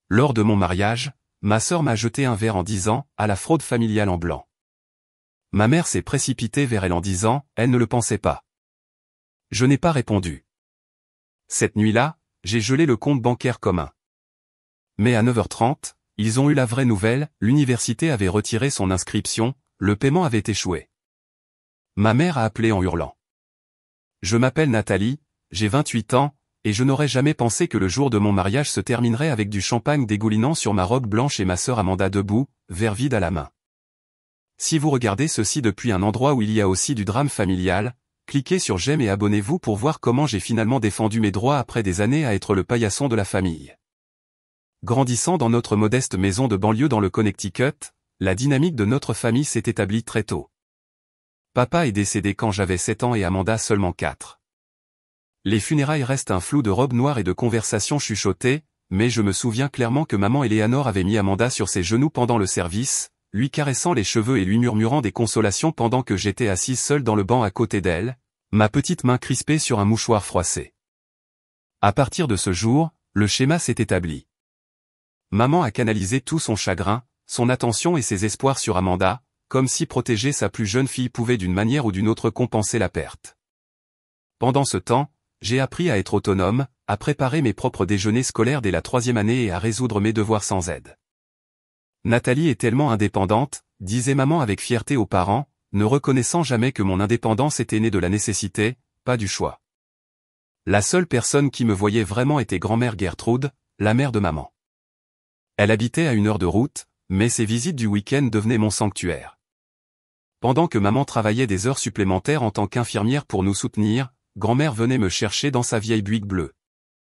Lors de mon mariage, ma sœur m'a jeté un verre en disant « à la fraude familiale en blanc ». Ma mère s'est précipitée vers elle en disant « elle ne le pensait pas ». Je n'ai pas répondu. Cette nuit-là, j'ai gelé le compte bancaire commun. Mais à 9h30, ils ont eu la vraie nouvelle, l'université avait retiré son inscription, le paiement avait échoué. Ma mère a appelé en hurlant. Je m'appelle Nathalie, j'ai 28 ans, et je n'aurais jamais pensé que le jour de mon mariage se terminerait avec du champagne dégoulinant sur ma robe blanche et ma sœur Amanda debout, verre vide à la main. Si vous regardez ceci depuis un endroit où il y a aussi du drame familial, cliquez sur j'aime et abonnez-vous pour voir comment j'ai finalement défendu mes droits après des années à être le paillasson de la famille. Grandissant dans notre modeste maison de banlieue dans le Connecticut, la dynamique de notre famille s'est établie très tôt. Papa est décédé quand j'avais 7 ans et Amanda seulement 4. Les funérailles restent un flou de robes noires et de conversations chuchotées, mais je me souviens clairement que maman Eleanor avait mis Amanda sur ses genoux pendant le service, lui caressant les cheveux et lui murmurant des consolations pendant que j'étais assise seule dans le banc à côté d'elle, ma petite main crispée sur un mouchoir froissé. À partir de ce jour, le schéma s'est établi. Maman a canalisé tout son chagrin, son attention et ses espoirs sur Amanda, comme si protéger sa plus jeune fille pouvait d'une manière ou d'une autre compenser la perte. Pendant ce temps, j'ai appris à être autonome, à préparer mes propres déjeuners scolaires dès la 3e année et à résoudre mes devoirs sans aide. Nathalie est tellement indépendante, disait maman avec fierté aux parents, ne reconnaissant jamais que mon indépendance était née de la nécessité, pas du choix. La seule personne qui me voyait vraiment était grand-mère Gertrude, la mère de maman. Elle habitait à 1 heure de route, mais ses visites du week-end devenaient mon sanctuaire. Pendant que maman travaillait des heures supplémentaires en tant qu'infirmière pour nous soutenir, grand-mère venait me chercher dans sa vieille Buick bleue.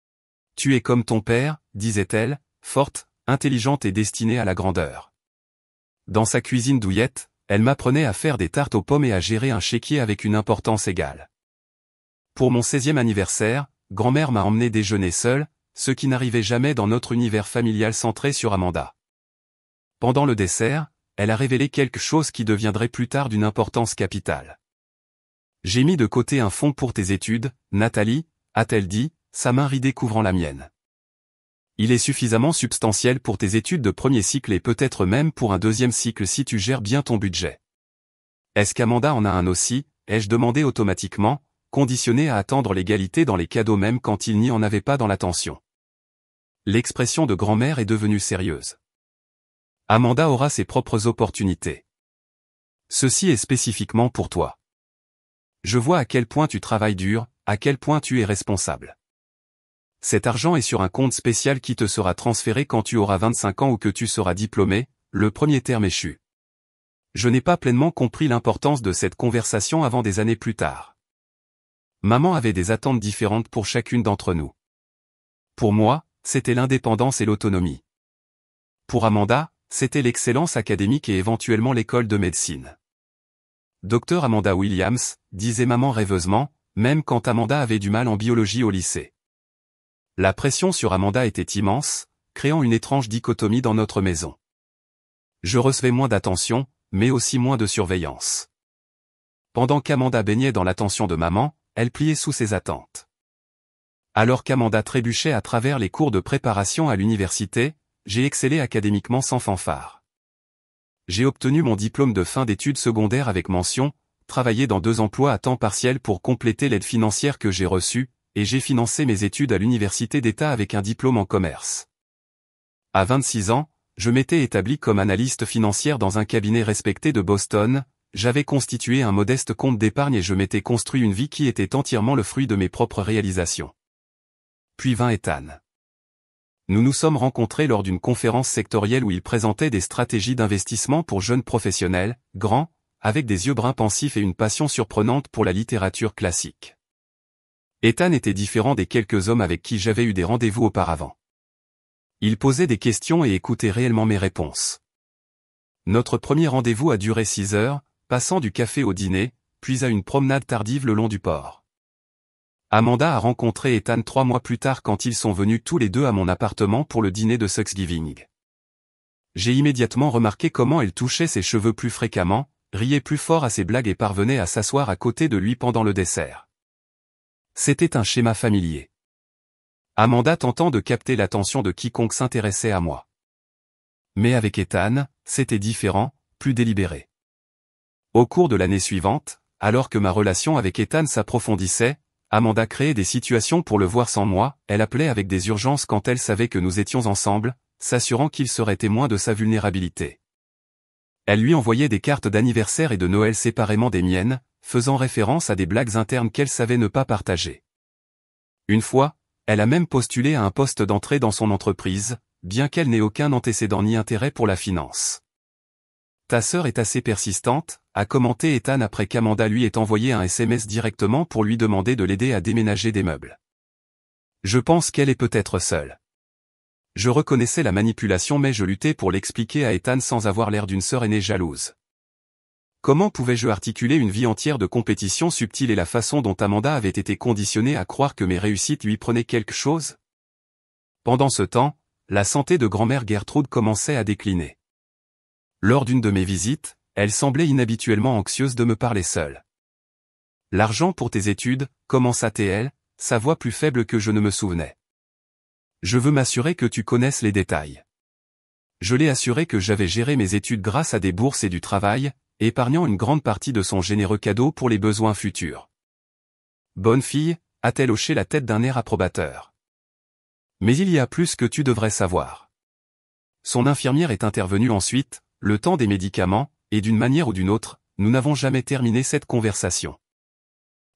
« Tu es comme ton père », disait-elle, forte, intelligente et destinée à la grandeur. Dans sa cuisine douillette, elle m'apprenait à faire des tartes aux pommes et à gérer un chéquier avec une importance égale. Pour mon 16e anniversaire, grand-mère m'a emmené déjeuner seule, ce qui n'arrivait jamais dans notre univers familial centré sur Amanda. Pendant le dessert, elle a révélé quelque chose qui deviendrait plus tard d'une importance capitale. « J'ai mis de côté un fonds pour tes études, Nathalie », a-t-elle dit, sa main ridée couvrant la mienne. « Il est suffisamment substantiel pour tes études de premier cycle et peut-être même pour un 2e cycle si tu gères bien ton budget. » Est-ce qu'Amanda en a un aussi, ai-je demandé automatiquement, conditionné à attendre l'égalité dans les cadeaux même quand il n'y en avait pas dans l'attention. L'expression de grand-mère est devenue sérieuse. Amanda aura ses propres opportunités. Ceci est spécifiquement pour toi. Je vois à quel point tu travailles dur, à quel point tu es responsable. Cet argent est sur un compte spécial qui te sera transféré quand tu auras 25 ans ou que tu seras diplômé, le premier terme échu. Je n'ai pas pleinement compris l'importance de cette conversation avant des années plus tard. Maman avait des attentes différentes pour chacune d'entre nous. Pour moi, c'était l'indépendance et l'autonomie. Pour Amanda, c'était l'excellence académique et éventuellement l'école de médecine. Docteur Amanda Williams, disait maman rêveusement, même quand Amanda avait du mal en biologie au lycée. La pression sur Amanda était immense, créant une étrange dichotomie dans notre maison. Je recevais moins d'attention, mais aussi moins de surveillance. Pendant qu'Amanda baignait dans l'attention de maman, elle pliait sous ses attentes. Alors qu'Amanda trébuchait à travers les cours de préparation à l'université, j'ai excellé académiquement sans fanfare. J'ai obtenu mon diplôme de fin d'études secondaires avec mention, travaillé dans 2 emplois à temps partiel pour compléter l'aide financière que j'ai reçue, et j'ai financé mes études à l'université d'État avec un diplôme en commerce. À 26 ans, je m'étais établi comme analyste financière dans un cabinet respecté de Boston, j'avais constitué un modeste compte d'épargne et je m'étais construit une vie qui était entièrement le fruit de mes propres réalisations. Puis vint Ethan. Nous nous sommes rencontrés lors d'une conférence sectorielle où il présentait des stratégies d'investissement pour jeunes professionnels, grands, avec des yeux bruns pensifs et une passion surprenante pour la littérature classique. Ethan était différent des quelques hommes avec qui j'avais eu des rendez-vous auparavant. Il posait des questions et écoutait réellement mes réponses. Notre premier rendez-vous a duré 6 heures, passant du café au dîner, puis à une promenade tardive le long du port. Amanda a rencontré Ethan 3 mois plus tard quand ils sont venus tous les deux à mon appartement pour le dîner de Thanksgiving. J'ai immédiatement remarqué comment elle touchait ses cheveux plus fréquemment, riait plus fort à ses blagues et parvenait à s'asseoir à côté de lui pendant le dessert. C'était un schéma familier. Amanda tentant de capter l'attention de quiconque s'intéressait à moi. Mais avec Ethan, c'était différent, plus délibéré. Au cours de l'année suivante, alors que ma relation avec Ethan s'approfondissait, Amanda créait des situations pour le voir sans moi, elle appelait avec des urgences quand elle savait que nous étions ensemble, s'assurant qu'il serait témoin de sa vulnérabilité. Elle lui envoyait des cartes d'anniversaire et de Noël séparément des miennes, faisant référence à des blagues internes qu'elle savait ne pas partager. Une fois, elle a même postulé à un poste d'entrée dans son entreprise, bien qu'elle n'ait aucun antécédent ni intérêt pour la finance. Ta sœur est assez persistante, a commenté Ethan après qu'Amanda lui ait envoyé un SMS directement pour lui demander de l'aider à déménager des meubles. Je pense qu'elle est peut-être seule. Je reconnaissais la manipulation mais je luttais pour l'expliquer à Ethan sans avoir l'air d'une sœur aînée jalouse. Comment pouvais-je articuler une vie entière de compétition subtile et la façon dont Amanda avait été conditionnée à croire que mes réussites lui prenaient quelque chose? Pendant ce temps, la santé de grand-mère Gertrude commençait à décliner. Lors d'une de mes visites, elle semblait inhabituellement anxieuse de me parler seule. L'argent pour tes études, commença-t-elle, sa voix plus faible que je ne me souvenais. Je veux m'assurer que tu connaisses les détails. Je l'ai assuré que j'avais géré mes études grâce à des bourses et du travail, épargnant une grande partie de son généreux cadeau pour les besoins futurs. Bonne fille, a-t-elle hoché la tête d'un air approbateur. Mais il y a plus que tu devrais savoir. Son infirmière est intervenue ensuite, le temps des médicaments, et d'une manière ou d'une autre, nous n'avons jamais terminé cette conversation.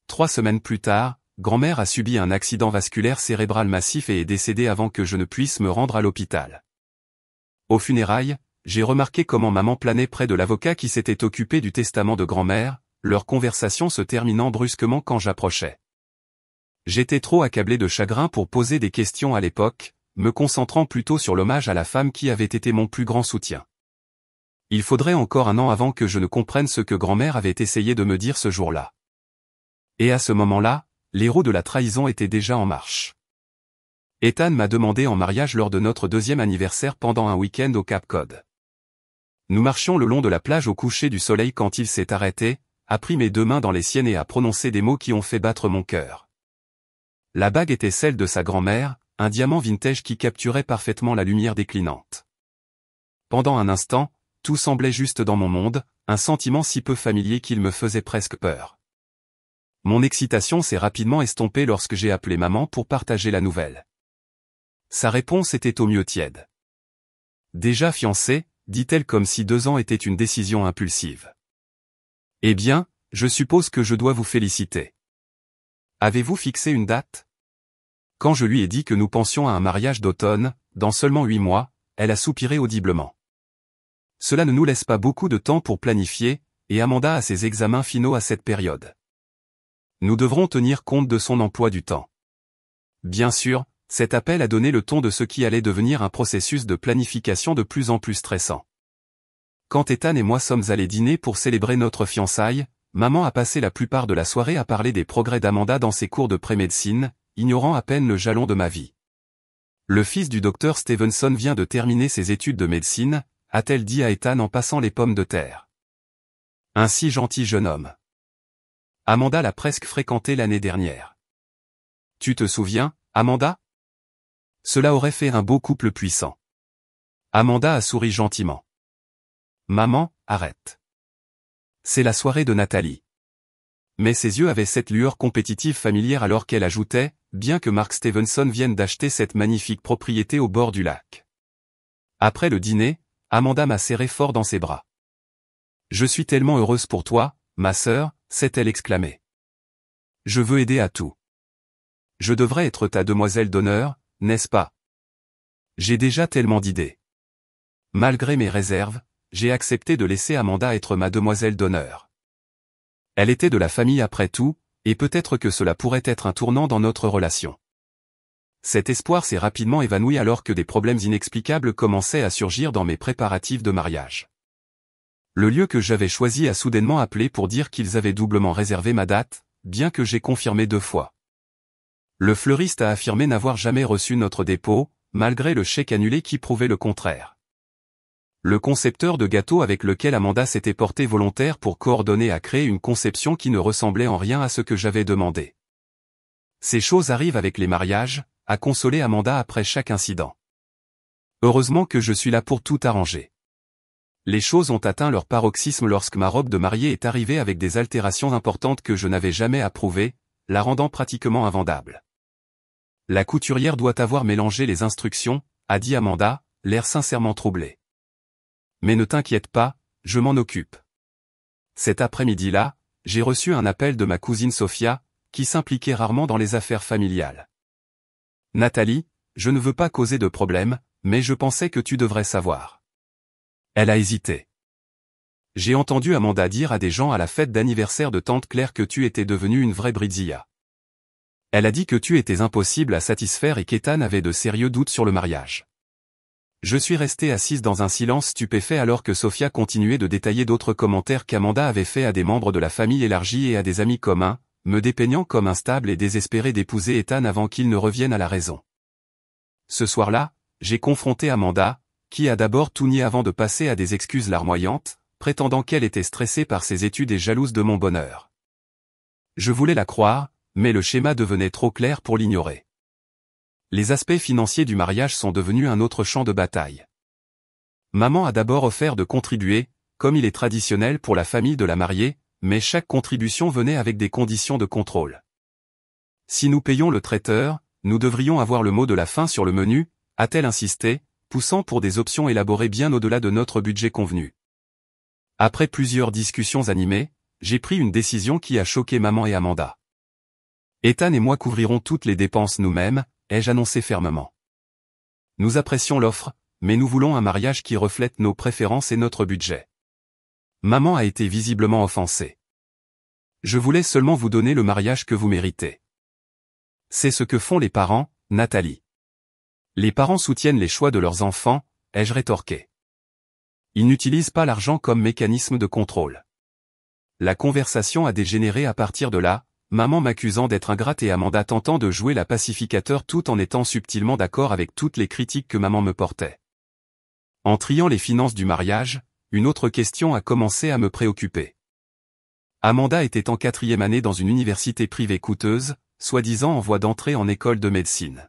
3 semaines plus tard, grand-mère a subi un accident vasculaire cérébral massif et est décédée avant que je ne puisse me rendre à l'hôpital. Aux funérailles, j'ai remarqué comment maman planait près de l'avocat qui s'était occupé du testament de grand-mère, leur conversation se terminant brusquement quand j'approchais. J'étais trop accablé de chagrin pour poser des questions à l'époque, me concentrant plutôt sur l'hommage à la femme qui avait été mon plus grand soutien. Il faudrait encore 1 an avant que je ne comprenne ce que grand-mère avait essayé de me dire ce jour-là. Et à ce moment-là, les roues de la trahison étaient déjà en marche. Ethan m'a demandé en mariage lors de notre 2e anniversaire pendant un week-end au Cap Cod. Nous marchions le long de la plage au coucher du soleil quand il s'est arrêté, a pris mes 2 mains dans les siennes et a prononcé des mots qui ont fait battre mon cœur. La bague était celle de sa grand-mère, un diamant vintage qui capturait parfaitement la lumière déclinante. Pendant un instant, tout semblait juste dans mon monde, un sentiment si peu familier qu'il me faisait presque peur. Mon excitation s'est rapidement estompée lorsque j'ai appelé maman pour partager la nouvelle. Sa réponse était au mieux tiède. Déjà fiancée, dit-elle comme si 2 ans étaient une décision impulsive. Eh bien, je suppose que je dois vous féliciter. Avez-vous fixé une date? Quand je lui ai dit que nous pensions à un mariage d'automne, dans seulement 8 mois, elle a soupiré audiblement. Cela ne nous laisse pas beaucoup de temps pour planifier, et Amanda a ses examens finaux à cette période. Nous devrons tenir compte de son emploi du temps. Bien sûr, cet appel a donné le ton de ce qui allait devenir un processus de planification de plus en plus stressant. Quand Ethan et moi sommes allés dîner pour célébrer notre fiançailles, maman a passé la plupart de la soirée à parler des progrès d'Amanda dans ses cours de pré-médecine, ignorant à peine le jalon de ma vie. Le fils du docteur Stevenson vient de terminer ses études de médecine, a-t-elle dit à Ethan en passant les pommes de terre. Un si gentil jeune homme. Amanda l'a presque fréquenté l'année dernière. Tu te souviens, Amanda? Cela aurait fait un beau couple puissant. Amanda a souri gentiment. Maman, arrête. C'est la soirée de Nathalie. Mais ses yeux avaient cette lueur compétitive familière alors qu'elle ajoutait, bien que Mark Stevenson vienne d'acheter cette magnifique propriété au bord du lac. Après le dîner, Amanda m'a serré fort dans ses bras. Je suis tellement heureuse pour toi, ma sœur, s'est-elle exclamée. Je veux aider à tout. Je devrais être ta demoiselle d'honneur, n'est-ce pas? J'ai déjà tellement d'idées. Malgré mes réserves, j'ai accepté de laisser Amanda être ma demoiselle d'honneur. Elle était de la famille après tout, et peut-être que cela pourrait être un tournant dans notre relation. Cet espoir s'est rapidement évanoui alors que des problèmes inexplicables commençaient à surgir dans mes préparatifs de mariage. Le lieu que j'avais choisi a soudainement appelé pour dire qu'ils avaient doublement réservé ma date, bien que j'ai confirmé 2 fois. Le fleuriste a affirmé n'avoir jamais reçu notre dépôt, malgré le chèque annulé qui prouvait le contraire. Le concepteur de gâteau avec lequel Amanda s'était portée volontaire pour coordonner a créé une conception qui ne ressemblait en rien à ce que j'avais demandé. Ces choses arrivent avec les mariages, à consoler Amanda après chaque incident. Heureusement que je suis là pour tout arranger. Les choses ont atteint leur paroxysme lorsque ma robe de mariée est arrivée avec des altérations importantes que je n'avais jamais approuvées, la rendant pratiquement invendable. La couturière doit avoir mélangé les instructions, a dit Amanda, l'air sincèrement troublé. Mais ne t'inquiète pas, je m'en occupe. Cet après-midi-là, j'ai reçu un appel de ma cousine Sophia, qui s'impliquait rarement dans les affaires familiales. Nathalie, je ne veux pas causer de problème, mais je pensais que tu devrais savoir. Elle a hésité. J'ai entendu Amanda dire à des gens à la fête d'anniversaire de tante Claire que tu étais devenue une vraie Brizia. Elle a dit que tu étais impossible à satisfaire et qu'Ethan avait de sérieux doutes sur le mariage. Je suis restée assise dans un silence stupéfait alors que Sophia continuait de détailler d'autres commentaires qu'Amanda avait faits à des membres de la famille élargie et à des amis communs, me dépeignant comme instable et désespéré d'épouser Ethan avant qu'il ne revienne à la raison. Ce soir-là, j'ai confronté Amanda, qui a d'abord tout nié avant de passer à des excuses larmoyantes, prétendant qu'elle était stressée par ses études et jalouse de mon bonheur. Je voulais la croire, mais le schéma devenait trop clair pour l'ignorer. Les aspects financiers du mariage sont devenus un autre champ de bataille. Maman a d'abord offert de contribuer, comme il est traditionnel pour la famille de la mariée, mais chaque contribution venait avec des conditions de contrôle. Si nous payons le traiteur, nous devrions avoir le mot de la fin sur le menu, a-t-elle insisté, poussant pour des options élaborées bien au-delà de notre budget convenu. Après plusieurs discussions animées, j'ai pris une décision qui a choqué maman et Amanda. Ethan et moi couvrirons toutes les dépenses nous-mêmes, ai-je annoncé fermement. Nous apprécions l'offre, mais nous voulons un mariage qui reflète nos préférences et notre budget. Maman a été visiblement offensée. Je voulais seulement vous donner le mariage que vous méritez. C'est ce que font les parents, Nathalie. Les parents soutiennent les choix de leurs enfants, ai-je rétorqué. Ils n'utilisent pas l'argent comme mécanisme de contrôle. La conversation a dégénéré à partir de là, maman m'accusant d'être ingrate et Amanda tentant de jouer la pacificateur tout en étant subtilement d'accord avec toutes les critiques que maman me portait. En triant les finances du mariage, une autre question a commencé à me préoccuper. Amanda était en 4e année dans une université privée coûteuse, soi-disant en voie d'entrée en école de médecine.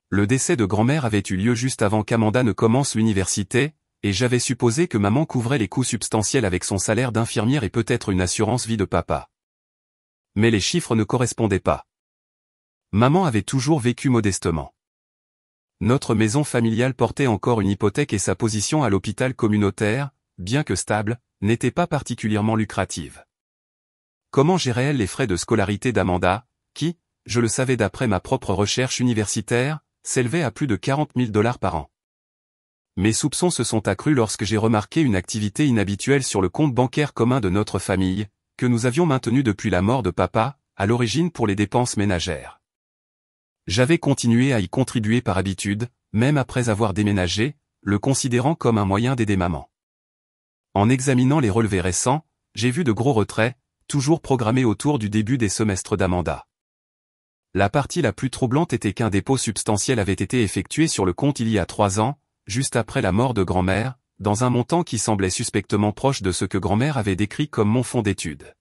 Le décès de grand-mère avait eu lieu juste avant qu'Amanda ne commence l'université, et j'avais supposé que maman couvrait les coûts substantiels avec son salaire d'infirmière et peut-être une assurance vie de papa. Mais les chiffres ne correspondaient pas. Maman avait toujours vécu modestement. Notre maison familiale portait encore une hypothèque et sa position à l'hôpital communautaire, bien que stable, n'était pas particulièrement lucrative. Comment gérait-elle les frais de scolarité d'Amanda, qui, je le savais d'après ma propre recherche universitaire, s'élevait à plus de 40 000 $ par an. Mes soupçons se sont accrus lorsque j'ai remarqué une activité inhabituelle sur le compte bancaire commun de notre famille, que nous avions maintenu depuis la mort de papa, à l'origine pour les dépenses ménagères. J'avais continué à y contribuer par habitude, même après avoir déménagé, le considérant comme un moyen d'aider maman. En examinant les relevés récents, j'ai vu de gros retraits, toujours programmés autour du début des semestres d'Amanda. La partie la plus troublante était qu'un dépôt substantiel avait été effectué sur le compte il y a 3 ans, juste après la mort de grand-mère, dans un montant qui semblait suspectement proche de ce que grand-mère avait décrit comme mon fonds d'études.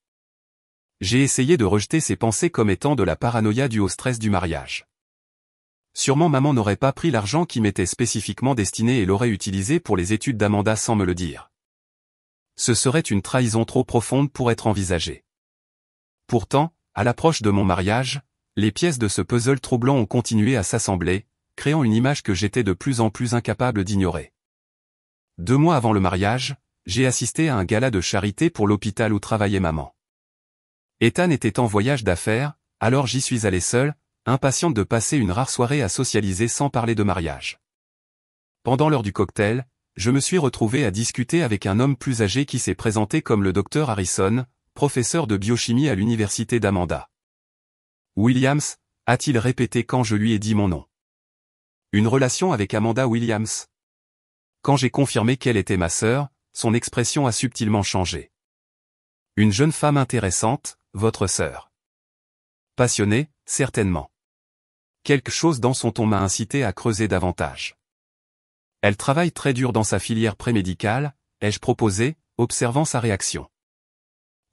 J'ai essayé de rejeter ces pensées comme étant de la paranoïa due au stress du mariage. Sûrement maman n'aurait pas pris l'argent qui m'était spécifiquement destiné et l'aurait utilisé pour les études d'Amanda sans me le dire. Ce serait une trahison trop profonde pour être envisagée. Pourtant, à l'approche de mon mariage, les pièces de ce puzzle troublant ont continué à s'assembler, créant une image que j'étais de plus en plus incapable d'ignorer. 2 mois avant le mariage, j'ai assisté à un gala de charité pour l'hôpital où travaillait maman. Ethan était en voyage d'affaires, alors j'y suis allé seul, impatiente de passer une rare soirée à socialiser sans parler de mariage. Pendant l'heure du cocktail, je me suis retrouvé à discuter avec un homme plus âgé qui s'est présenté comme le docteur Harrison, professeur de biochimie à l'université d'Amanda. Williams, a-t-il répété quand je lui ai dit mon nom. Une relation avec Amanda Williams. Quand j'ai confirmé qu'elle était ma sœur, son expression a subtilement changé. Une jeune femme intéressante, votre sœur. Passionnée, certainement. Quelque chose dans son ton m'a incité à creuser davantage. Elle travaille très dur dans sa filière prémédicale, ai-je proposé, observant sa réaction.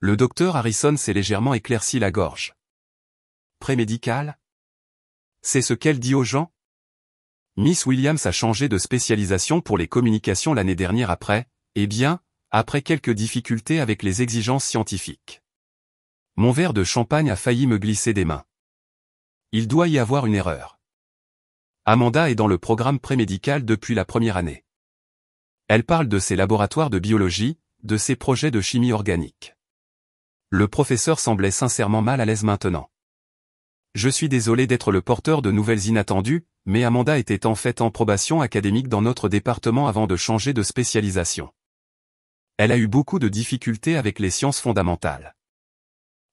Le docteur Harrison s'est légèrement éclairci la gorge. Prémédicale ? C'est ce qu'elle dit aux gens? Miss Williams a changé de spécialisation pour les communications l'année dernière après quelques difficultés avec les exigences scientifiques. Mon verre de champagne a failli me glisser des mains. Il doit y avoir une erreur. Amanda est dans le programme prémédical depuis la première année. Elle parle de ses laboratoires de biologie, de ses projets de chimie organique. Le professeur semblait sincèrement mal à l'aise maintenant. Je suis désolé d'être le porteur de nouvelles inattendues, mais Amanda était en fait en probation académique dans notre département avant de changer de spécialisation. Elle a eu beaucoup de difficultés avec les sciences fondamentales.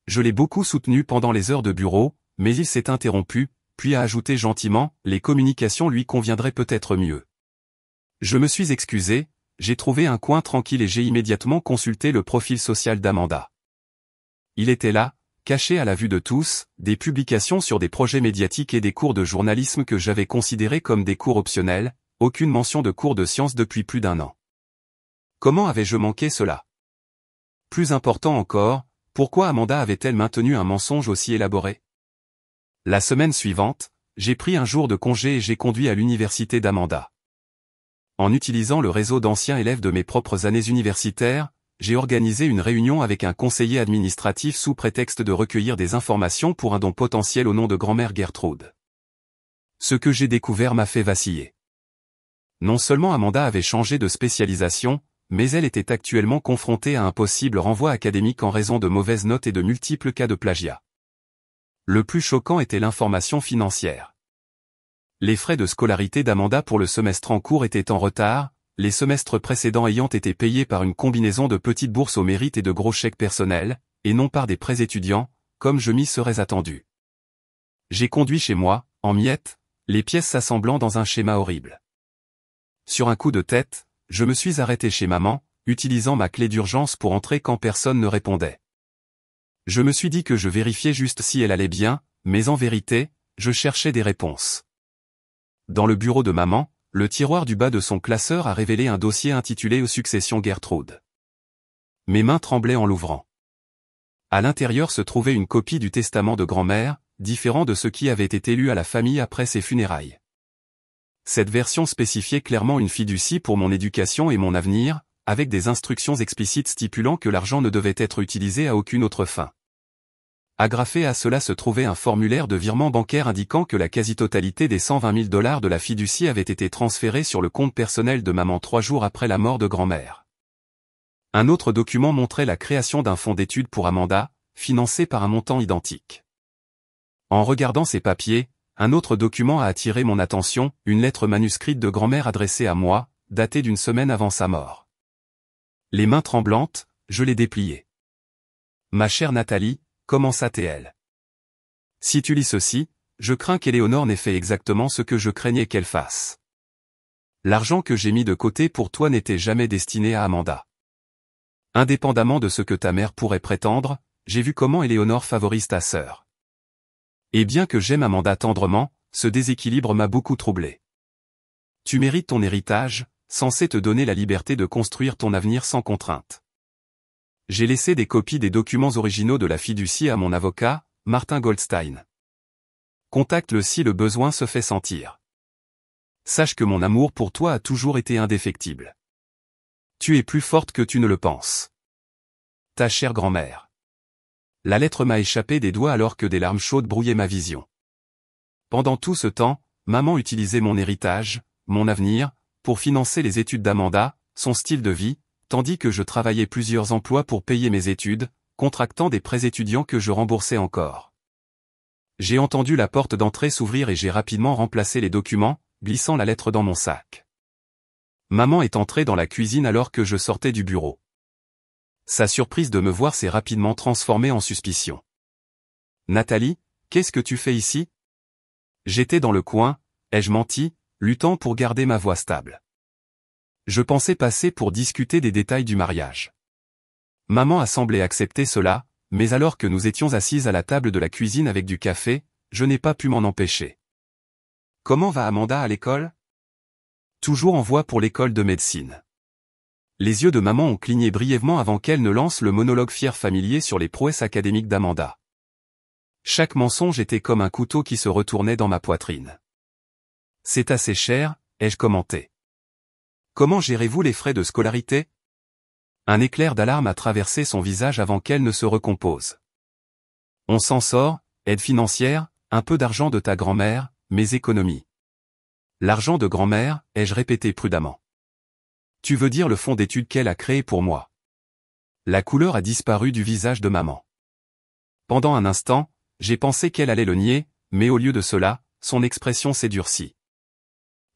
Je l'ai beaucoup soutenue pendant les heures de bureau, mais il s'est interrompu, puis a ajouté gentiment, les communications lui conviendraient peut-être mieux. Je me suis excusé, j'ai trouvé un coin tranquille et j'ai immédiatement consulté le profil social d'Amanda. Il était là, caché à la vue de tous, des publications sur des projets médiatiques et des cours de journalisme que j'avais considérés comme des cours optionnels, aucune mention de cours de sciences depuis plus d'1 an. Comment avais-je manqué cela? Plus important encore, pourquoi Amanda avait-elle maintenu un mensonge aussi élaboré? La semaine suivante, j'ai pris un jour de congé et j'ai conduit à l'université d'Amanda. En utilisant le réseau d'anciens élèves de mes propres années universitaires, j'ai organisé une réunion avec un conseiller administratif sous prétexte de recueillir des informations pour un don potentiel au nom de grand-mère Gertrude. Ce que j'ai découvert m'a fait vaciller. Non seulement Amanda avait changé de spécialisation, mais elle était actuellement confrontée à un possible renvoi académique en raison de mauvaises notes et de multiples cas de plagiat. Le plus choquant était l'information financière. Les frais de scolarité d'Amanda pour le semestre en cours étaient en retard, les semestres précédents ayant été payés par une combinaison de petites bourses au mérite et de gros chèques personnels, et non par des prêts étudiants, comme je m'y serais attendu. J'ai conduit chez moi, en miettes, les pièces s'assemblant dans un schéma horrible. Sur un coup de tête, je me suis arrêté chez maman, utilisant ma clé d'urgence pour entrer quand personne ne répondait. Je me suis dit que je vérifiais juste si elle allait bien, mais en vérité, je cherchais des réponses. Dans le bureau de maman, le tiroir du bas de son classeur a révélé un dossier intitulé « Aux successions Gertrude ». Mes mains tremblaient en l'ouvrant. À l'intérieur se trouvait une copie du testament de grand-mère, différent de ce qui avait été lu à la famille après ses funérailles. Cette version spécifiait clairement une fiducie pour mon éducation et mon avenir, avec des instructions explicites stipulant que l'argent ne devait être utilisé à aucune autre fin. Agrafé à cela se trouvait un formulaire de virement bancaire indiquant que la quasi-totalité des $120 000 de la fiducie avait été transférée sur le compte personnel de maman 3 jours après la mort de grand-mère. Un autre document montrait la création d'un fonds d'études pour Amanda, financé par un montant identique. En regardant ces papiers, un autre document a attiré mon attention, une lettre manuscrite de grand-mère adressée à moi, datée d'1 semaine avant sa mort. Les mains tremblantes, je l'ai dépliée. Ma chère Nathalie, commença-t-elle. Si tu lis ceci, je crains qu'Éléonore n'ait fait exactement ce que je craignais qu'elle fasse. L'argent que j'ai mis de côté pour toi n'était jamais destiné à Amanda. Indépendamment de ce que ta mère pourrait prétendre, j'ai vu comment Éléonore favorise ta sœur. Et bien que j'aime Amanda tendrement, ce déséquilibre m'a beaucoup troublé. Tu mérites ton héritage, censé te donner la liberté de construire ton avenir sans contrainte. J'ai laissé des copies des documents originaux de la fiducie à mon avocat, Martin Goldstein. Contacte-le si le besoin se fait sentir. Sache que mon amour pour toi a toujours été indéfectible. Tu es plus forte que tu ne le penses. Ta chère grand-mère. La lettre m'a échappé des doigts alors que des larmes chaudes brouillaient ma vision. Pendant tout ce temps, maman utilisait mon héritage, mon avenir, pour financer les études d'Amanda, son style de vie, tandis que je travaillais plusieurs emplois pour payer mes études, contractant des prêts étudiants que je remboursais encore. J'ai entendu la porte d'entrée s'ouvrir et j'ai rapidement remplacé les documents, glissant la lettre dans mon sac. Maman est entrée dans la cuisine alors que je sortais du bureau. Sa surprise de me voir s'est rapidement transformée en suspicion. « Nathalie, qu'est-ce que tu fais ici ?» J'étais dans le coin, ai-je menti, luttant pour garder ma voix stable. Je pensais passer pour discuter des détails du mariage. Maman a semblé accepter cela, mais alors que nous étions assises à la table de la cuisine avec du café, je n'ai pas pu m'en empêcher. Comment va Amanda à l'école? Toujours en voie pour l'école de médecine. Les yeux de maman ont cligné brièvement avant qu'elle ne lance le monologue fier familier sur les prouesses académiques d'Amanda. Chaque mensonge était comme un couteau qui se retournait dans ma poitrine. C'est assez cher, ai-je commenté. Comment gérez-vous les frais de scolarité? Un éclair d'alarme a traversé son visage avant qu'elle ne se recompose. On s'en sort, aide financière, un peu d'argent de ta grand-mère, mes économies. L'argent de grand-mère, ai-je répété prudemment. Tu veux dire le fonds d'études qu'elle a créé pour moi. La couleur a disparu du visage de maman. Pendant un instant, j'ai pensé qu'elle allait le nier, mais au lieu de cela, son expression s'est durcie.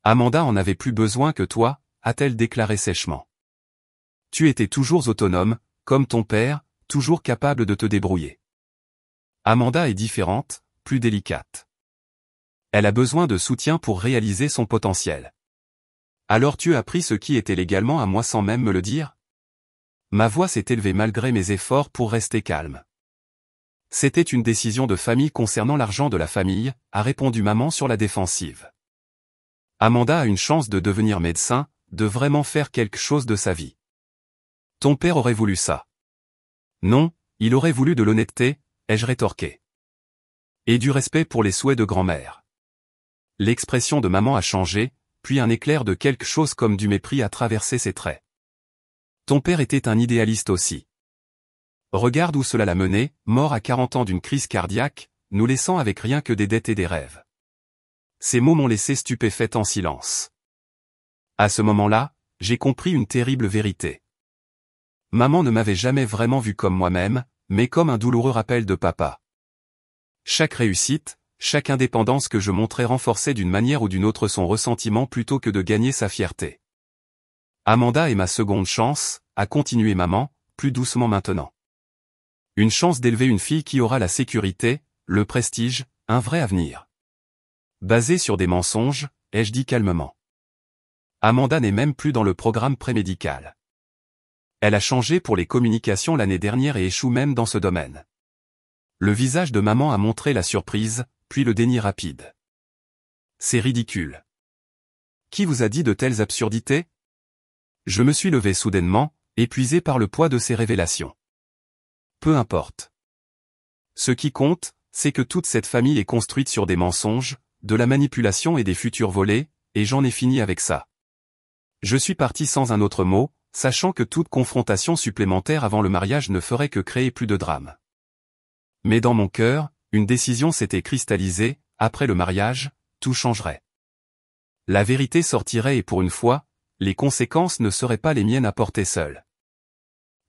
Amanda en avait plus besoin que toi, a-t-elle déclaré sèchement. Tu étais toujours autonome, comme ton père, toujours capable de te débrouiller. Amanda est différente, plus délicate. Elle a besoin de soutien pour réaliser son potentiel. Alors tu as pris ce qui était légalement à moi sans même me le dire? Ma voix s'est élevée malgré mes efforts pour rester calme. C'était une décision de famille concernant l'argent de la famille, a répondu maman sur la défensive. Amanda a une chance de devenir médecin, de vraiment faire quelque chose de sa vie. Ton père aurait voulu ça. Non, il aurait voulu de l'honnêteté, ai-je rétorqué. Et du respect pour les souhaits de grand-mère. L'expression de maman a changé, puis un éclair de quelque chose comme du mépris a traversé ses traits. Ton père était un idéaliste aussi. Regarde où cela l'a mené, mort à 40 ans d'une crise cardiaque, nous laissant avec rien que des dettes et des rêves. Ces mots m'ont laissé stupéfaite en silence. À ce moment-là, j'ai compris une terrible vérité. Maman ne m'avait jamais vraiment vu comme moi-même, mais comme un douloureux rappel de papa. Chaque réussite, chaque indépendance que je montrais renforçait d'une manière ou d'une autre son ressentiment plutôt que de gagner sa fierté. Amanda est ma seconde chance, a continué maman, plus doucement maintenant. Une chance d'élever une fille qui aura la sécurité, le prestige, un vrai avenir. Basé sur des mensonges, ai-je dit calmement. Amanda n'est même plus dans le programme prémédical. Elle a changé pour les communications l'année dernière et échoue même dans ce domaine. Le visage de maman a montré la surprise, puis le déni rapide. C'est ridicule. Qui vous a dit de telles absurdités? Je me suis levé soudainement, épuisé par le poids de ces révélations. Peu importe. Ce qui compte, c'est que toute cette famille est construite sur des mensonges, de la manipulation et des futurs volets, et j'en ai fini avec ça. Je suis parti sans un autre mot, sachant que toute confrontation supplémentaire avant le mariage ne ferait que créer plus de drame. Mais dans mon cœur, une décision s'était cristallisée, après le mariage, tout changerait. La vérité sortirait et pour une fois, les conséquences ne seraient pas les miennes à porter seule.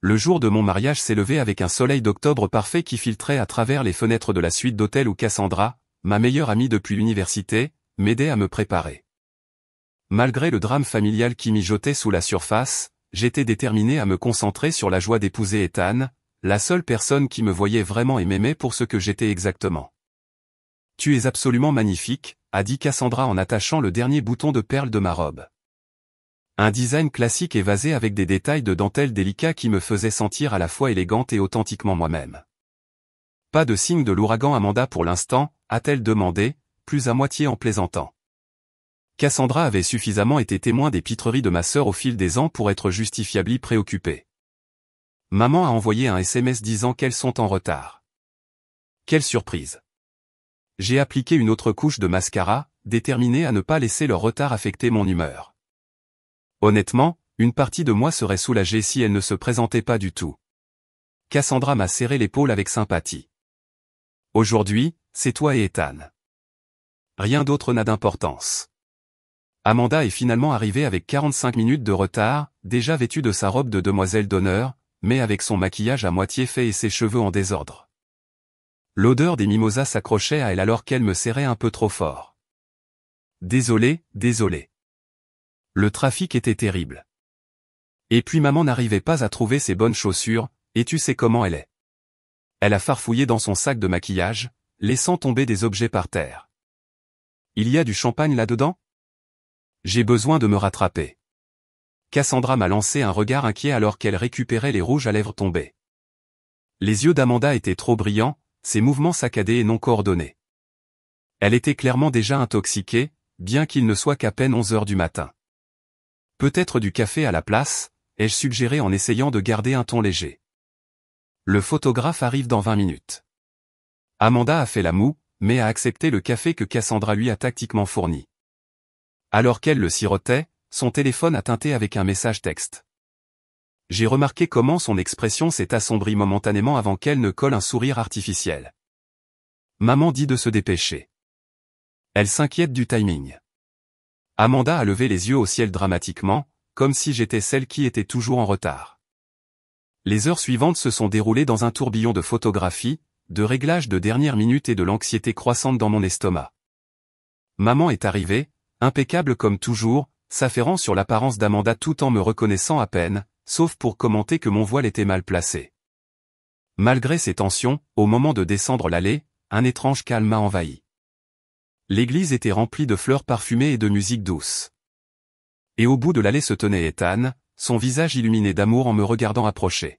Le jour de mon mariage s'est levé avec un soleil d'octobre parfait qui filtrait à travers les fenêtres de la suite d'hôtel où Cassandra, ma meilleure amie depuis l'université, m'aidait à me préparer. Malgré le drame familial qui mijotait sous la surface, j'étais déterminé à me concentrer sur la joie d'épouser Ethan, la seule personne qui me voyait vraiment et m'aimait pour ce que j'étais exactement. Tu es absolument magnifique, a dit Cassandra en attachant le dernier bouton de perle de ma robe. Un design classique évasé avec des détails de dentelle délicats qui me faisaient sentir à la fois élégante et authentiquement moi-même. Pas de signe de l'ouragan Amanda pour l'instant, a-t-elle demandé, plus à moitié en plaisantant. Cassandra avait suffisamment été témoin des pitreries de ma sœur au fil des ans pour être justifiably préoccupée. Maman a envoyé un SMS disant qu'elles sont en retard. Quelle surprise. J'ai appliqué une autre couche de mascara, déterminé à ne pas laisser leur retard affecter mon humeur. Honnêtement, une partie de moi serait soulagée si elle ne se présentait pas du tout. Cassandra m'a serré l'épaule avec sympathie. Aujourd'hui, c'est toi et Ethan. Rien d'autre n'a d'importance. Amanda est finalement arrivée avec 45 minutes de retard, déjà vêtue de sa robe de demoiselle d'honneur, mais avec son maquillage à moitié fait et ses cheveux en désordre. L'odeur des mimosas s'accrochait à elle alors qu'elle me serrait un peu trop fort. Désolé. Le trafic était terrible. Et puis maman n'arrivait pas à trouver ses bonnes chaussures, et tu sais comment elle est. Elle a farfouillé dans son sac de maquillage, laissant tomber des objets par terre. Il y a du champagne là-dedans? J'ai besoin de me rattraper. Cassandra m'a lancé un regard inquiet alors qu'elle récupérait les rouges à lèvres tombés. Les yeux d'Amanda étaient trop brillants, ses mouvements saccadés et non coordonnés. Elle était clairement déjà intoxiquée, bien qu'il ne soit qu'à peine 11 heures du matin. Peut-être du café à la place, ai-je suggéré en essayant de garder un ton léger. Le photographe arrive dans 20 minutes. Amanda a fait la moue, mais a accepté le café que Cassandra lui a tactiquement fourni. Alors qu'elle le sirotait, son téléphone a tinté avec un message texte. J'ai remarqué comment son expression s'est assombrie momentanément avant qu'elle ne colle un sourire artificiel. Maman dit de se dépêcher. Elle s'inquiète du timing. Amanda a levé les yeux au ciel dramatiquement, comme si j'étais celle qui était toujours en retard. Les heures suivantes se sont déroulées dans un tourbillon de photographies, de réglages de dernière minute et de l'anxiété croissante dans mon estomac. Maman est arrivée, impeccable comme toujours, s'affairant sur l'apparence d'Amanda tout en me reconnaissant à peine, sauf pour commenter que mon voile était mal placé. Malgré ces tensions, au moment de descendre l'allée, un étrange calme m'a envahi. L'église était remplie de fleurs parfumées et de musique douce. Et au bout de l'allée se tenait Ethan, son visage illuminé d'amour en me regardant approcher.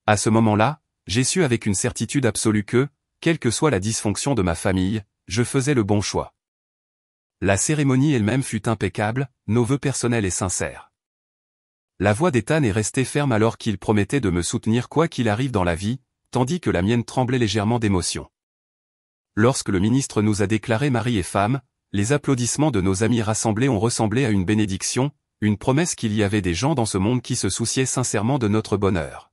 À ce moment-là, j'ai su avec une certitude absolue que, quelle que soit la dysfonction de ma famille, je faisais le bon choix. La cérémonie elle-même fut impeccable, nos vœux personnels et sincères. La voix d'Ethan est restée ferme alors qu'il promettait de me soutenir quoi qu'il arrive dans la vie, tandis que la mienne tremblait légèrement d'émotion. Lorsque le ministre nous a déclarés mari et femme, les applaudissements de nos amis rassemblés ont ressemblé à une bénédiction, une promesse qu'il y avait des gens dans ce monde qui se souciaient sincèrement de notre bonheur.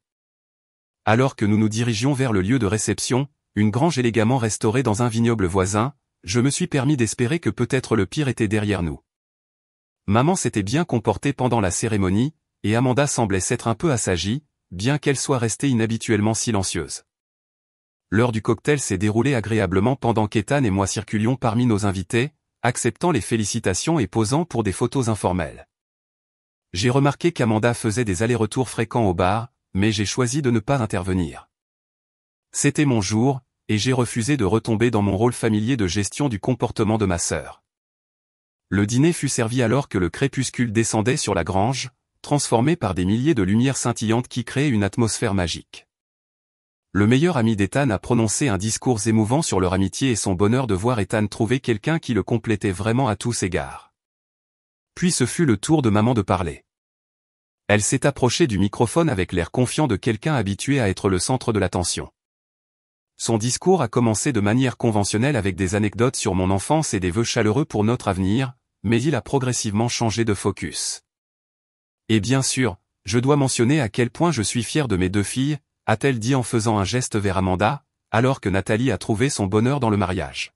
Alors que nous nous dirigions vers le lieu de réception, une grange élégamment restaurée dans un vignoble voisin, je me suis permis d'espérer que peut-être le pire était derrière nous. Maman s'était bien comportée pendant la cérémonie, et Amanda semblait s'être un peu assagie, bien qu'elle soit restée inhabituellement silencieuse. L'heure du cocktail s'est déroulée agréablement pendant qu'Ethan et moi circulions parmi nos invités, acceptant les félicitations et posant pour des photos informelles. J'ai remarqué qu'Amanda faisait des allers-retours fréquents au bar, mais j'ai choisi de ne pas intervenir. C'était mon jour, et j'ai refusé de retomber dans mon rôle familier de gestion du comportement de ma sœur. Le dîner fut servi alors que le crépuscule descendait sur la grange, transformé par des milliers de lumières scintillantes qui créaient une atmosphère magique. Le meilleur ami d'Ethan a prononcé un discours émouvant sur leur amitié et son bonheur de voir Ethan trouver quelqu'un qui le complétait vraiment à tous égards. Puis ce fut le tour de maman de parler. Elle s'est approchée du microphone avec l'air confiant de quelqu'un habitué à être le centre de l'attention. Son discours a commencé de manière conventionnelle avec des anecdotes sur mon enfance et des vœux chaleureux pour notre avenir, mais il a progressivement changé de focus. Et bien sûr, je dois mentionner à quel point je suis fier de mes 2 filles, a-t-elle dit en faisant un geste vers Amanda, alors que Nathalie a trouvé son bonheur dans le mariage.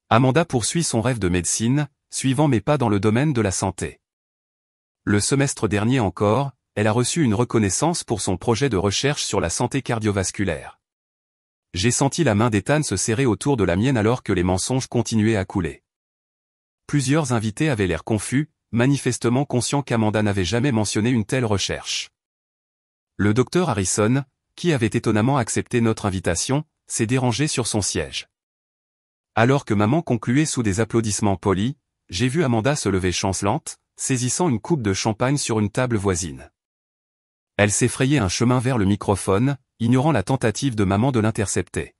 Amanda poursuit son rêve de médecine, suivant mes pas dans le domaine de la santé. Le semestre dernier encore, elle a reçu une reconnaissance pour son projet de recherche sur la santé cardiovasculaire. J'ai senti la main d'Ethan se serrer autour de la mienne alors que les mensonges continuaient à couler. Plusieurs invités avaient l'air confus, manifestement conscients qu'Amanda n'avait jamais mentionné une telle recherche. Le docteur Harrison, qui avait étonnamment accepté notre invitation, s'est dérangé sur son siège. Alors que maman concluait sous des applaudissements polis, j'ai vu Amanda se lever chancelante, saisissant une coupe de champagne sur une table voisine. Elle s'est frayé un chemin vers le microphone, ignorant la tentative de maman de l'intercepter.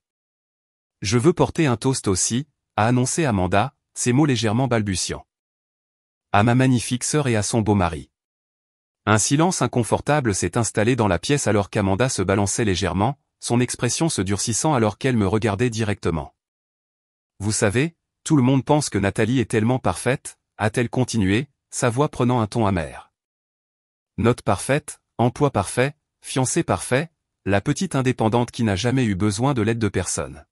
« Je veux porter un toast aussi », a annoncé Amanda, ses mots légèrement balbutiants. « À ma magnifique sœur et à son beau mari. » Un silence inconfortable s'est installé dans la pièce alors qu'Amanda se balançait légèrement, son expression se durcissant alors qu'elle me regardait directement. « Vous savez, tout le monde pense que Nathalie est tellement parfaite, a-t-elle continué, sa voix prenant un ton amer. Note parfaite, emploi parfait, fiancé parfait, la petite indépendante qui n'a jamais eu besoin de l'aide de personne.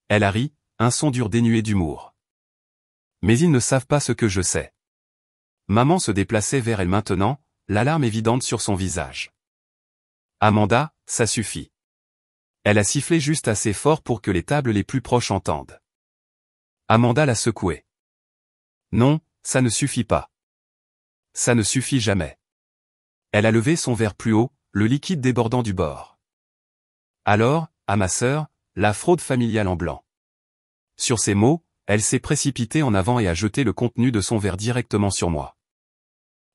Elle a ri, un son dur dénué d'humour. Mais ils ne savent pas ce que je sais. Maman se déplaçait vers elle maintenant, l'alarme évidente sur son visage. Amanda, ça suffit. Elle a sifflé juste assez fort pour que les tables les plus proches entendent. Amanda l'a secoué. Non, ça ne suffit pas. Ça ne suffit jamais. Elle a levé son verre plus haut, le liquide débordant du bord. Alors, à ma sœur, la fraude familiale en blanc. Sur ces mots, elle s'est précipitée en avant et a jeté le contenu de son verre directement sur moi.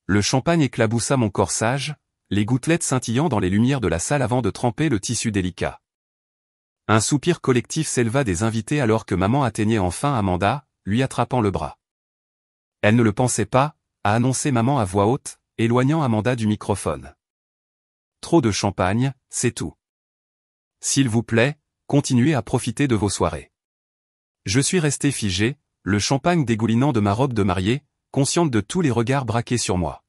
Le champagne éclaboussa mon corsage, les gouttelettes scintillant dans les lumières de la salle avant de tremper le tissu délicat. Un soupir collectif s'éleva des invités alors que maman atteignait enfin Amanda, lui attrapant le bras. Elle ne le pensait pas, a annoncé maman à voix haute, éloignant Amanda du microphone. Trop de champagne, c'est tout. S'il vous plaît, continuez à profiter de vos soirées. Je suis resté figé, le champagne dégoulinant de ma robe de mariée, consciente de tous les regards braqués sur moi.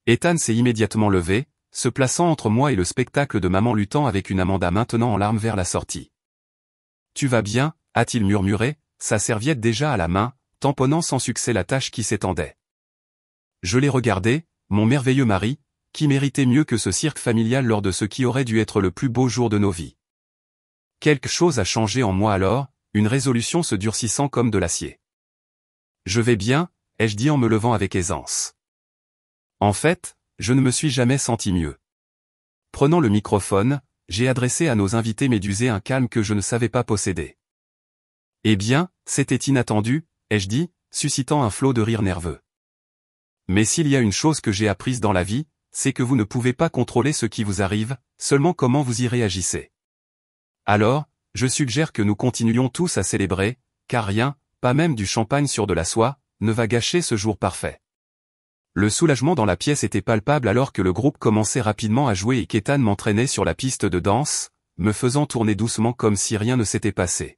Ethan s'est immédiatement levé, se plaçant entre moi et le spectacle de maman luttant avec une Amanda maintenant en larmes vers la sortie. « Tu vas bien ?» a-t-il murmuré, sa serviette déjà à la main, tamponnant sans succès la tâche qui s'étendait. Je l'ai regardé, mon merveilleux mari, qui méritait mieux que ce cirque familial lors de ce qui aurait dû être le plus beau jour de nos vies. Quelque chose a changé en moi alors, une résolution se durcissant comme de l'acier. « Je vais bien », ai-je dit en me levant avec aisance. En fait, je ne me suis jamais senti mieux. Prenant le microphone, j'ai adressé à nos invités médusés un calme que je ne savais pas posséder. « Eh bien, c'était inattendu », ai-je dit, suscitant un flot de rire nerveux. Mais s'il y a une chose que j'ai apprise dans la vie, c'est que vous ne pouvez pas contrôler ce qui vous arrive, seulement comment vous y réagissez. Alors, je suggère que nous continuions tous à célébrer, car rien, pas même du champagne sur de la soie, ne va gâcher ce jour parfait. Le soulagement dans la pièce était palpable alors que le groupe commençait rapidement à jouer et qu'Ethan m'entraînait sur la piste de danse, me faisant tourner doucement comme si rien ne s'était passé.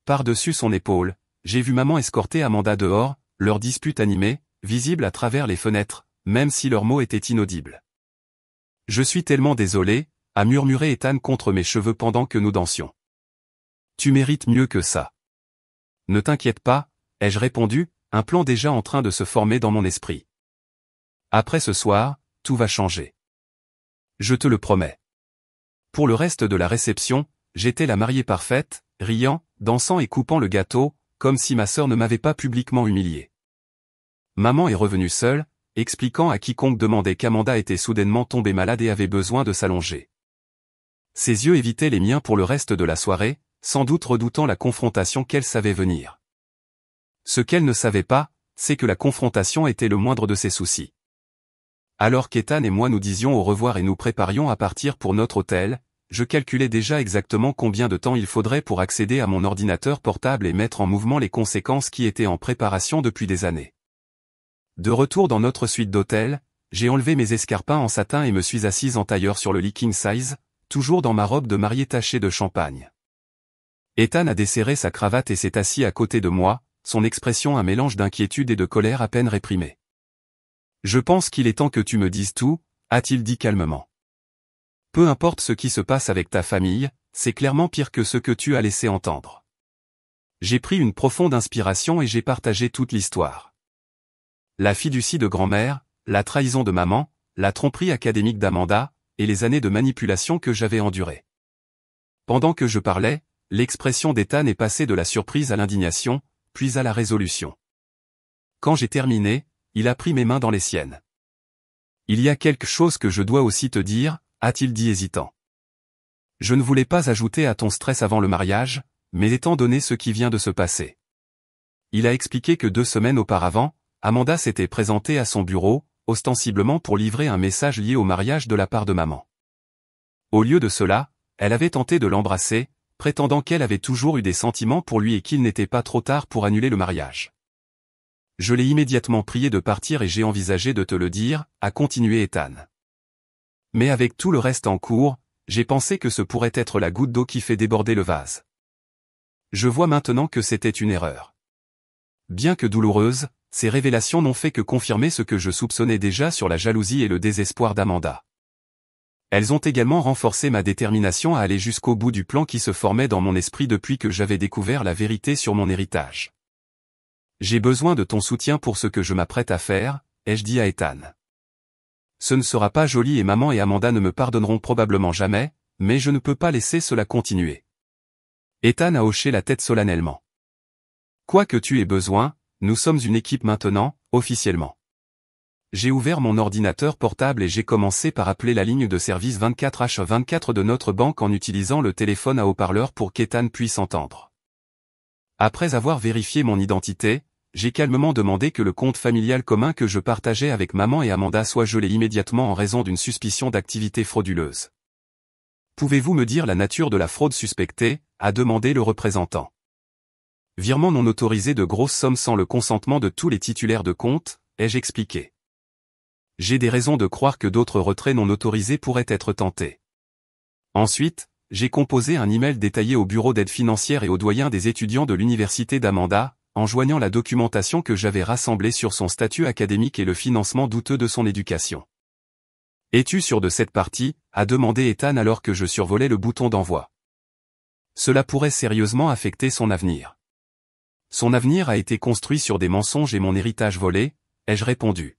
Par-dessus son épaule, j'ai vu maman escorter Amanda dehors, leur dispute animée, visible à travers les fenêtres, même si leurs mots étaient inaudibles. « Je suis tellement désolé », a murmuré Ethan contre mes cheveux pendant que nous dansions. « Tu mérites mieux que ça. »« Ne t'inquiète pas », ai-je répondu, un plan déjà en train de se former dans mon esprit. « Après ce soir, tout va changer. Je te le promets. » Pour le reste de la réception, j'étais la mariée parfaite, riant, dansant et coupant le gâteau, comme si ma sœur ne m'avait pas publiquement humilié. Maman est revenue seule, expliquant à quiconque demandait qu'Amanda était soudainement tombée malade et avait besoin de s'allonger. Ses yeux évitaient les miens pour le reste de la soirée, sans doute redoutant la confrontation qu'elle savait venir. Ce qu'elle ne savait pas, c'est que la confrontation était le moindre de ses soucis. Alors qu'Ethan et moi nous disions au revoir et nous préparions à partir pour notre hôtel, je calculais déjà exactement combien de temps il faudrait pour accéder à mon ordinateur portable et mettre en mouvement les conséquences qui étaient en préparation depuis des années. De retour dans notre suite d'hôtel, j'ai enlevé mes escarpins en satin et me suis assise en tailleur sur le lit king size, toujours dans ma robe de mariée tachée de champagne. Ethan a desserré sa cravate et s'est assis à côté de moi, son expression un mélange d'inquiétude et de colère à peine réprimée. « Je pense qu'il est temps que tu me dises tout », a-t-il dit calmement. « Peu importe ce qui se passe avec ta famille, c'est clairement pire que ce que tu as laissé entendre. » J'ai pris une profonde inspiration et j'ai partagé toute l'histoire. La fiducie de grand-mère, la trahison de maman, la tromperie académique d'Amanda, et les années de manipulation que j'avais endurées. Pendant que je parlais, l'expression d'Ethan est passée de la surprise à l'indignation, puis à la résolution. Quand j'ai terminé, il a pris mes mains dans les siennes. « Il y a quelque chose que je dois aussi te dire », a-t-il dit hésitant. Je ne voulais pas ajouter à ton stress avant le mariage, mais étant donné ce qui vient de se passer. Il a expliqué que 2 semaines auparavant, Amanda s'était présentée à son bureau, ostensiblement pour livrer un message lié au mariage de la part de maman. Au lieu de cela, elle avait tenté de l'embrasser, prétendant qu'elle avait toujours eu des sentiments pour lui et qu'il n'était pas trop tard pour annuler le mariage. Je l'ai immédiatement prié de partir et j'ai envisagé de te le dire, a continué Ethan. Mais avec tout le reste en cours, j'ai pensé que ce pourrait être la goutte d'eau qui fait déborder le vase. Je vois maintenant que c'était une erreur. Bien que douloureuse, ces révélations n'ont fait que confirmer ce que je soupçonnais déjà sur la jalousie et le désespoir d'Amanda. Elles ont également renforcé ma détermination à aller jusqu'au bout du plan qui se formait dans mon esprit depuis que j'avais découvert la vérité sur mon héritage. J'ai besoin de ton soutien pour ce que je m'apprête à faire, ai-je dit à Ethan. Ce ne sera pas joli et maman et Amanda ne me pardonneront probablement jamais, mais je ne peux pas laisser cela continuer. Ethan a hoché la tête solennellement. Quoi que tu aies besoin, nous sommes une équipe maintenant, officiellement. J'ai ouvert mon ordinateur portable et j'ai commencé par appeler la ligne de service 24H24 de notre banque en utilisant le téléphone à haut-parleur pour qu'Ethan puisse entendre. Après avoir vérifié mon identité, j'ai calmement demandé que le compte familial commun que je partageais avec maman et Amanda soit gelé immédiatement en raison d'une suspicion d'activité frauduleuse. Pouvez-vous me dire la nature de la fraude suspectée, a demandé le représentant. Virement non autorisé de grosses sommes sans le consentement de tous les titulaires de compte, ai-je expliqué. J'ai des raisons de croire que d'autres retraits non autorisés pourraient être tentés. Ensuite, j'ai composé un email détaillé au bureau d'aide financière et aux doyens des étudiants de l'université d'Amanda, en joignant la documentation que j'avais rassemblée sur son statut académique et le financement douteux de son éducation. Es-tu sûr de cette partie, a demandé Ethan alors que je survolais le bouton d'envoi. Cela pourrait sérieusement affecter son avenir. Son avenir a été construit sur des mensonges et mon héritage volé, ai-je répondu.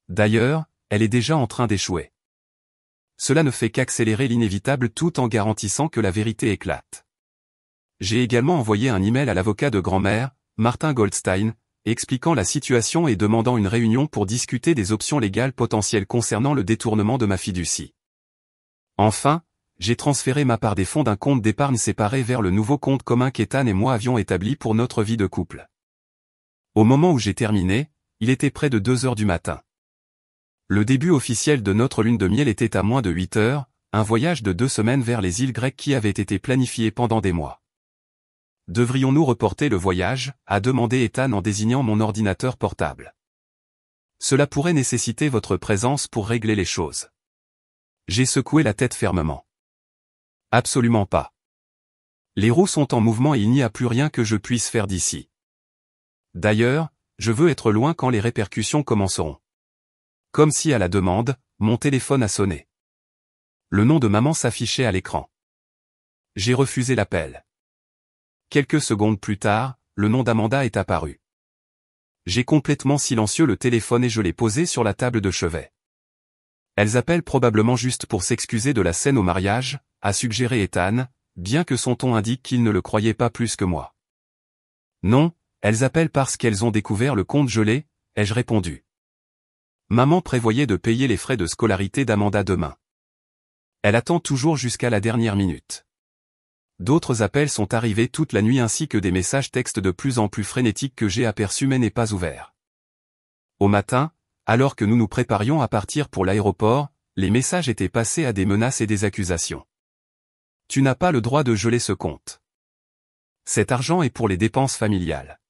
D'ailleurs, elle est déjà en train d'échouer. Cela ne fait qu'accélérer l'inévitable tout en garantissant que la vérité éclate. J'ai également envoyé un email à l'avocat de grand-mère, Martin Goldstein, expliquant la situation et demandant une réunion pour discuter des options légales potentielles concernant le détournement de ma fiducie. Enfin, j'ai transféré ma part des fonds d'un compte d'épargne séparé vers le nouveau compte commun qu'Ethan et moi avions établi pour notre vie de couple. Au moment où j'ai terminé, il était près de 2 heures du matin. Le début officiel de notre lune de miel était à moins de 8 heures, un voyage de 2 semaines vers les îles grecques qui avait été planifié pendant des mois. Devrions-nous reporter le voyage, a demandé Ethan en désignant mon ordinateur portable. Cela pourrait nécessiter votre présence pour régler les choses. J'ai secoué la tête fermement. Absolument pas. Les roues sont en mouvement et il n'y a plus rien que je puisse faire d'ici. D'ailleurs, je veux être loin quand les répercussions commenceront. Comme si à la demande, mon téléphone a sonné. Le nom de maman s'affichait à l'écran. J'ai refusé l'appel. Quelques secondes plus tard, le nom d'Amanda est apparu. J'ai complètement silencieux le téléphone et je l'ai posé sur la table de chevet. Elles appellent probablement juste pour s'excuser de la scène au mariage, a suggéré Ethan, bien que son ton indique qu'il ne le croyait pas plus que moi. Non, elles appellent parce qu'elles ont découvert le compte gelé, ai-je répondu. Maman prévoyait de payer les frais de scolarité d'Amanda demain. Elle attend toujours jusqu'à la dernière minute. D'autres appels sont arrivés toute la nuit ainsi que des messages textes de plus en plus frénétiques que j'ai aperçus mais n'ai pas ouverts. Au matin, alors que nous nous préparions à partir pour l'aéroport, les messages étaient passés à des menaces et des accusations. Tu n'as pas le droit de geler ce compte. Cet argent est pour les dépenses familiales.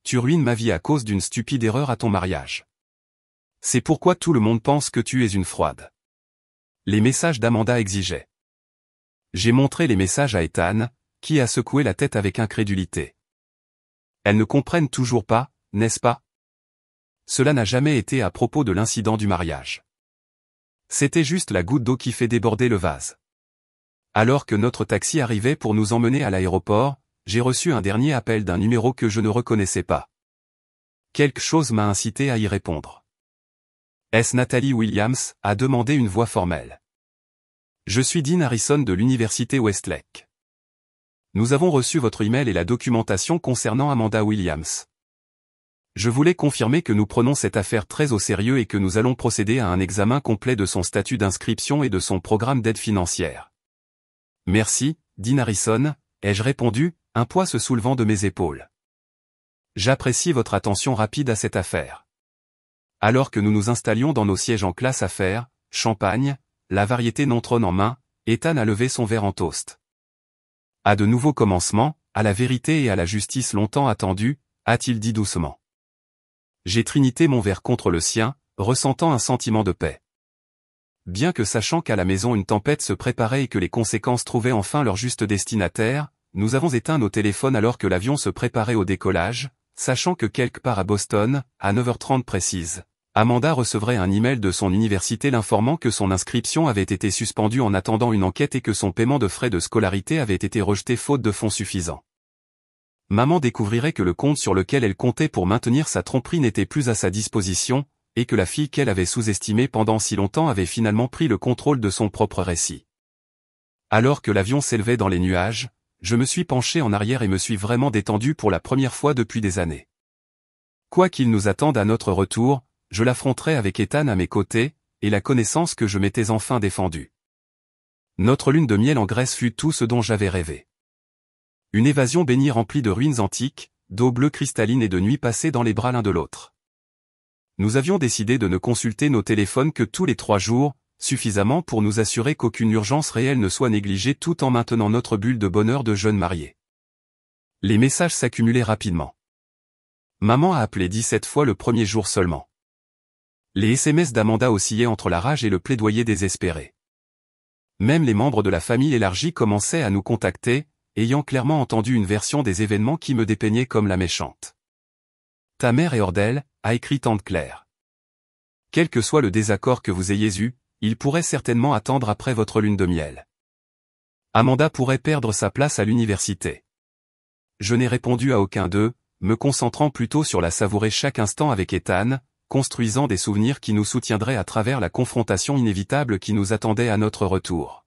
Tu ruines ma vie à cause d'une stupide erreur à ton mariage. C'est pourquoi tout le monde pense que tu es une froide. Les messages d'Amanda exigeaient. J'ai montré les messages à Ethan, qui a secoué la tête avec incrédulité. Elles ne comprennent toujours pas, n'est-ce pas? Cela n'a jamais été à propos de l'incident du mariage. C'était juste la goutte d'eau qui fait déborder le vase. Alors que notre taxi arrivait pour nous emmener à l'aéroport, j'ai reçu un dernier appel d'un numéro que je ne reconnaissais pas. Quelque chose m'a incité à y répondre. Est-ce Nathalie Williams, a demandé une voix formelle. Je suis Dean Harrison de l'université Westlake. Nous avons reçu votre email et la documentation concernant Amanda Williams. Je voulais confirmer que nous prenons cette affaire très au sérieux et que nous allons procéder à un examen complet de son statut d'inscription et de son programme d'aide financière. Merci, Dean Harrison, ai-je répondu, un poids se soulevant de mes épaules. J'apprécie votre attention rapide à cette affaire. Alors que nous nous installions dans nos sièges en classe affaires, champagne, la variété non-trône en main, Ethan a levé son verre en toast. À de nouveaux commencements, à la vérité et à la justice longtemps attendue, a-t-il dit doucement. J'ai trinité mon verre contre le sien, ressentant un sentiment de paix. Bien que sachant qu'à la maison une tempête se préparait et que les conséquences trouvaient enfin leur juste destinataire, nous avons éteint nos téléphones alors que l'avion se préparait au décollage, sachant que quelque part à Boston, à 9h30 précise, Amanda recevrait un email de son université l'informant que son inscription avait été suspendue en attendant une enquête et que son paiement de frais de scolarité avait été rejeté faute de fonds suffisants. Maman découvrirait que le compte sur lequel elle comptait pour maintenir sa tromperie n'était plus à sa disposition, et que la fille qu'elle avait sous-estimée pendant si longtemps avait finalement pris le contrôle de son propre récit. Alors que l'avion s'élevait dans les nuages, je me suis penché en arrière et me suis vraiment détendu pour la première fois depuis des années. Quoi qu'il nous attende à notre retour, je l'affronterai avec Ethan à mes côtés, et la connaissance que je m'étais enfin défendue. Notre lune de miel en Grèce fut tout ce dont j'avais rêvé. Une évasion bénie remplie de ruines antiques, d'eau bleue cristalline et de nuits passées dans les bras l'un de l'autre. Nous avions décidé de ne consulter nos téléphones que tous les 3 jours, suffisamment pour nous assurer qu'aucune urgence réelle ne soit négligée tout en maintenant notre bulle de bonheur de jeunes mariés. Les messages s'accumulaient rapidement. Maman a appelé 17 fois le premier jour seulement. Les SMS d'Amanda oscillaient entre la rage et le plaidoyer désespéré. Même les membres de la famille élargie commençaient à nous contacter, ayant clairement entendu une version des événements qui me dépeignait comme la méchante. Ta mère est hors d'elle, a écrit tante Claire. Quel que soit le désaccord que vous ayez eu, il pourrait certainement attendre après votre lune de miel. Amanda pourrait perdre sa place à l'université. Je n'ai répondu à aucun d'eux, me concentrant plutôt sur la savourer chaque instant avec Ethan, construisant des souvenirs qui nous soutiendraient à travers la confrontation inévitable qui nous attendait à notre retour.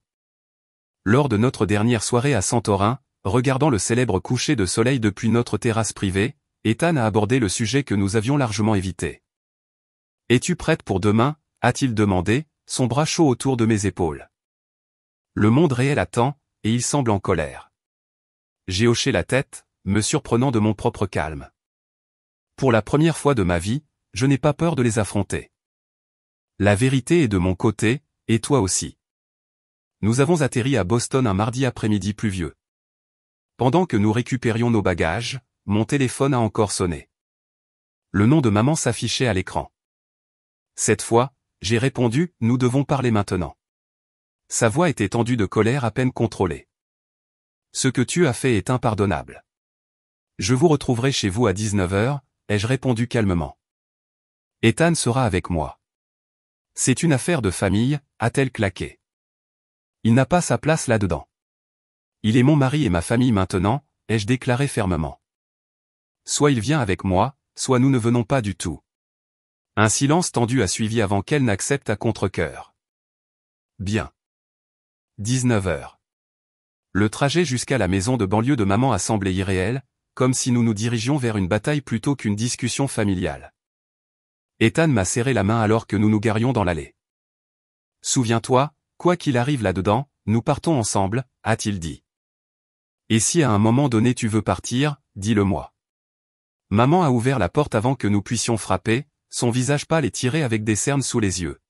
Lors de notre dernière soirée à Santorin, regardant le célèbre coucher de soleil depuis notre terrasse privée, Ethan a abordé le sujet que nous avions largement évité. « Es-tu prête pour demain » a-t-il demandé, son bras chaud autour de mes épaules. Le monde réel attend, et il semble en colère. J'ai hoché la tête, me surprenant de mon propre calme. Pour la première fois de ma vie, je n'ai pas peur de les affronter. La vérité est de mon côté, et toi aussi. Nous avons atterri à Boston un mardi après-midi pluvieux. Pendant que nous récupérions nos bagages, mon téléphone a encore sonné. Le nom de maman s'affichait à l'écran. Cette fois, j'ai répondu « Nous devons parler maintenant ». Sa voix était tendue de colère à peine contrôlée. « Ce que tu as fait est impardonnable. Je vous retrouverai chez vous à 19h, ai-je répondu calmement. Ethan sera avec moi. C'est une affaire de famille, a-t-elle claqué. Il n'a pas sa place là-dedans. Il est mon mari et ma famille maintenant, ai-je déclaré fermement. Soit il vient avec moi, soit nous ne venons pas du tout. Un silence tendu a suivi avant qu'elle n'accepte à contre-cœur. Bien. 19h. Le trajet jusqu'à la maison de banlieue de maman a semblé irréel, comme si nous nous dirigions vers une bataille plutôt qu'une discussion familiale. Ethan m'a serré la main alors que nous nous garions dans l'allée. « Souviens-toi, quoi qu'il arrive là-dedans, nous partons ensemble, a-t-il dit. Et si à un moment donné tu veux partir, dis-le-moi. » Maman a ouvert la porte avant que nous puissions frapper, son visage pâle et tiré avec des cernes sous les yeux.